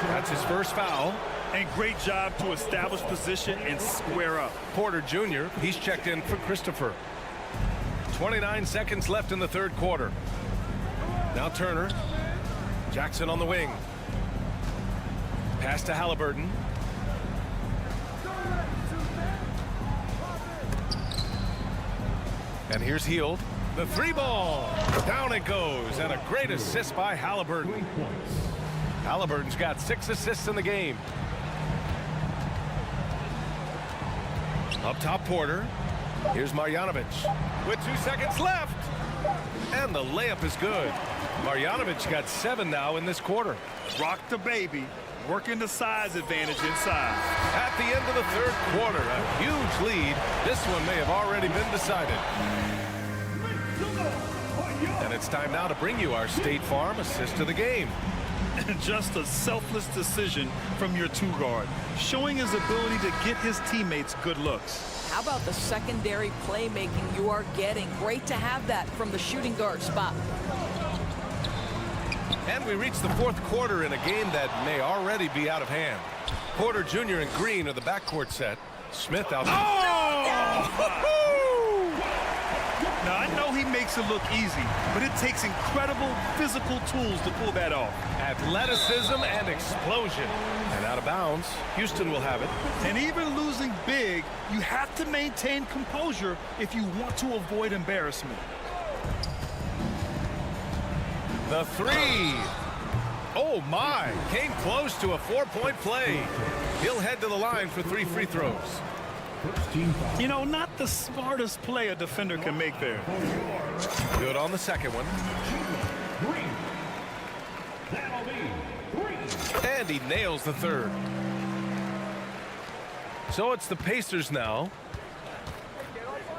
That's his first foul. And great job to establish position and square up. Porter Jr., he's checked in for Christopher. 29 seconds left in the third quarter. Now Turner. Jackson on the wing. Pass to Halliburton. And here's Hield. The 3-ball. Down it goes. And a great assist by Halliburton. Halliburton's got 6 assists in the game. Up top, Porter. Here's Marjanovic with 2 seconds left. And the layup is good. Marjanovic got 7 now in this quarter. Rock the baby. Working the size advantage inside. At the end of the third quarter, a huge lead. This one may have already been decided. And it's time now to bring you our State Farm assist of the game. And just a selfless decision from your 2-guard, showing his ability to get his teammates good looks. How about the secondary playmaking you are getting? Great to have that from the shooting guard spot. And we reach the fourth quarter in a game that may already be out of hand. Porter Jr. and Green are the backcourt set. Smith out. Oh! Now, I know he makes it look easy, but it takes incredible physical tools to pull that off. Athleticism and explosion. And out of bounds. Houston will have it. And even losing big, you have to maintain composure if you want to avoid embarrassment. The 3. Oh, my. Came close to a 4-point play. He'll head to the line for 3 free throws. You know, not the smartest play a defender can make there. Good on the second one. And he nails the third. So it's the Pacers now.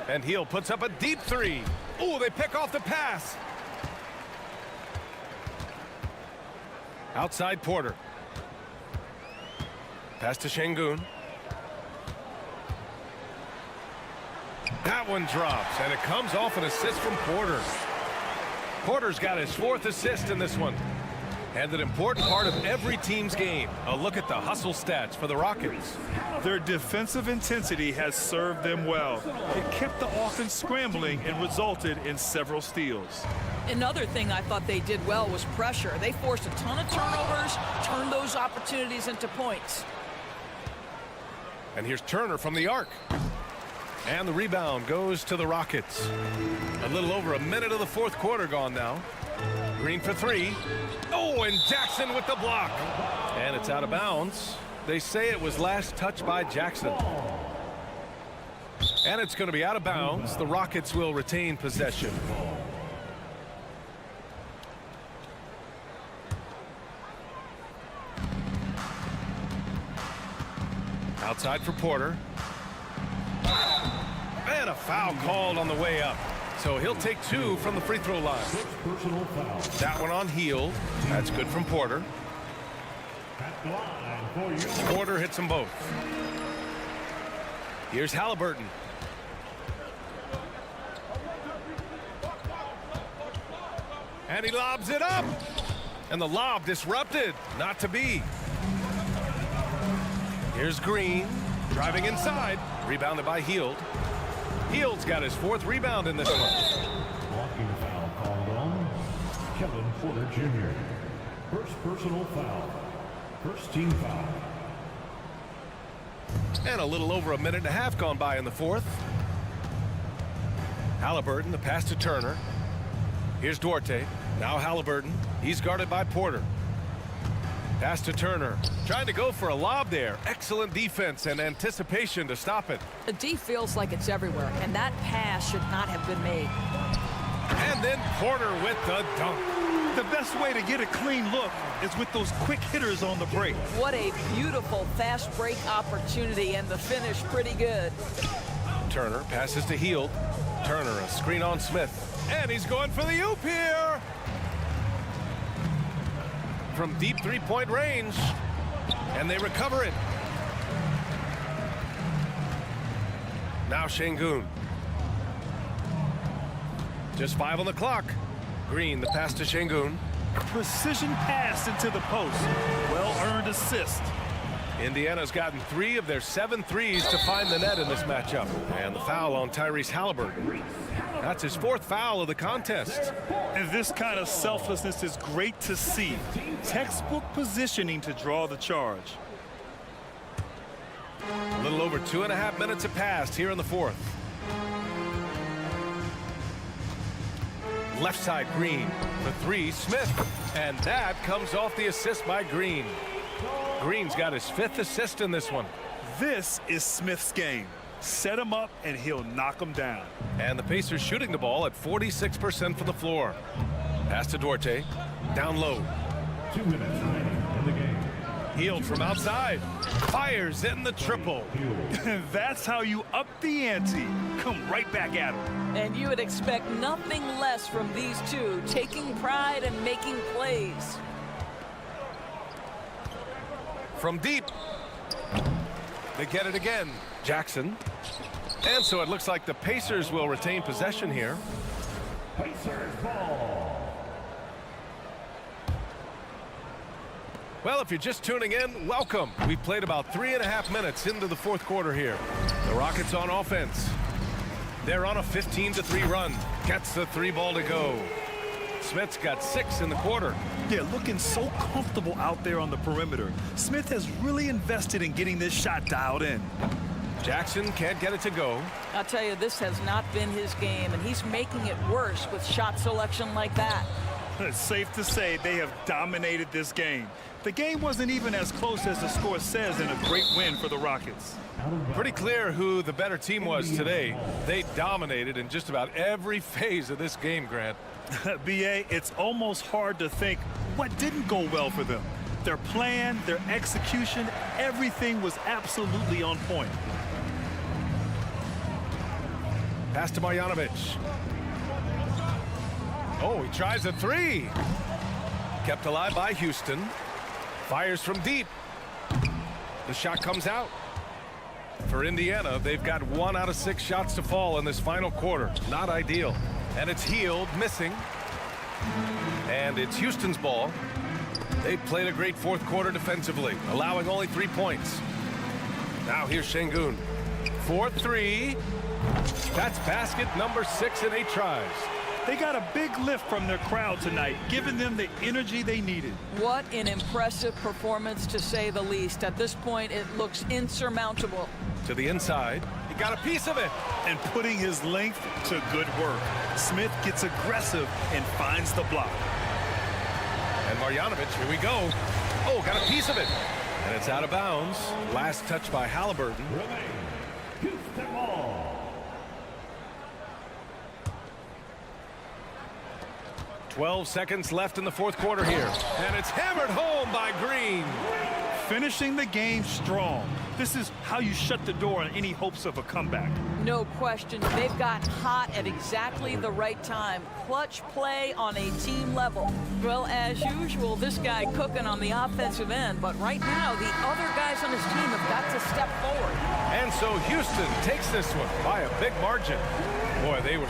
And Hill puts up a deep 3. Oh, they pick off the pass. Outside Porter. Pass to Şengün. That one drops, and it comes off an assist from Porter. Porter's got his 4th assist in this one. And an important part of every team's game. A look at the hustle stats for the Rockets. Their defensive intensity has served them well. It kept the offense scrambling and resulted in several steals. Another thing I thought they did well was pressure. They forced a ton of turnovers, turned those opportunities into points. And here's Turner from the arc. And the rebound goes to the Rockets. A little over a minute of the fourth quarter gone now. Green for 3. Oh, and Jackson with the block. And it's out of bounds. They say it was last touched by Jackson. And it's going to be out of bounds. The Rockets will retain possession. Outside for Porter. And a foul called on the way up. So he'll take 2 from the free throw line. That one on Hield. That's good from Porter. Porter hits them both. Here's Halliburton. And he lobs it up. And the lob disrupted. Not to be. Here's Green. Driving inside. Rebounded by Hield. Hield's got his 4th rebound in this one. Blocking foul called on Kevin Porter Jr. First personal foul. First team foul. And a little over a minute and a half gone by in the fourth. Halliburton, the pass to Turner. Here's Duarte. Now Halliburton. He's guarded by Porter. Pass to Turner. Trying to go for a lob there. Excellent defense and anticipation to stop it. The D feels like it's everywhere, and that pass should not have been made. And then Porter with the dunk. The best way to get a clean look is with those quick hitters on the break. What a beautiful fast break opportunity, and the finish pretty good. Turner passes to Hield. Turner, a screen on Smith. And he's going for the oop here. From deep three-point range. And they recover it. Now Şengün. Just 5 on the clock. Green, the pass to Şengün. Precision pass into the post. Well-earned assist. Indiana's gotten 3 of their 7 threes to find the net in this matchup. And the foul on Tyrese Halliburton. That's his 4th foul of the contest. And this kind of selflessness is great to see. Textbook positioning to draw the charge. A little over 2.5 minutes have passed here in the 4th. Left side, Green. For 3, Smith. And that comes off the assist by Green. Green's got his 5th assist in this one. This is Smith's game. Set him up, and he'll knock him down. And the Pacers shooting the ball at 46% from the floor. Pass to Duarte. Down low. 2 minutes remaining in the game. Hield from outside. Fires in the triple. That's how you up the ante. Come right back at him. And you would expect nothing less from these two, taking pride and making plays. From deep. They get it again. Jackson. And so it looks like the Pacers will retain possession here. Pacers ball. Well, if you're just tuning in, welcome. We've played about 3.5 minutes into the 4th quarter here. The Rockets on offense. They're on a 15-3 run. Gets the 3 ball to go. Smith's got 6 in the quarter. Yeah, looking so comfortable out there on the perimeter. Smith has really invested in getting this shot dialed in. Jackson can't get it to go. I'll tell you, this has not been his game, and he's making it worse with shot selection like that. It's safe to say they have dominated this game. The game wasn't even as close as the score says in a great win for the Rockets. Pretty clear who the better team was today. They dominated in just about every phase of this game, Grant. B.A., it's almost hard to think what didn't go well for them. Their plan, their execution, everything was absolutely on point. Pass to Marjanovic. Oh, he tries a 3. Kept alive by Houston. Fires from deep. The shot comes out. For Indiana, they've got 1 out of 6 shots to fall in this final quarter. Not ideal. And it's Hield missing. And it's Houston's ball. They've played a great 4th quarter defensively, allowing only 3 points. Now here's Şengün. 4-3. That's basket number 6 in 8 tries. They got a big lift from their crowd tonight, giving them the energy they needed. What an impressive performance, to say the least. At this point, it looks insurmountable. To the inside. He got a piece of it. And putting his length to good work. Smith gets aggressive and finds the block. And Marjanovic, here we go. Oh, got a piece of it. And it's out of bounds. Last touch by Halliburton. Houston ball. 12 seconds left in the 4th quarter here. And it's hammered home by Green. Finishing the game strong. This is how you shut the door on any hopes of a comeback. No question. They've got hot at exactly the right time. Clutch play on a team level. Well, as usual, this guy cooking on the offensive end. But right now, the other guys on his team have got to step forward. And so Houston takes this one by a big margin. Boy, they were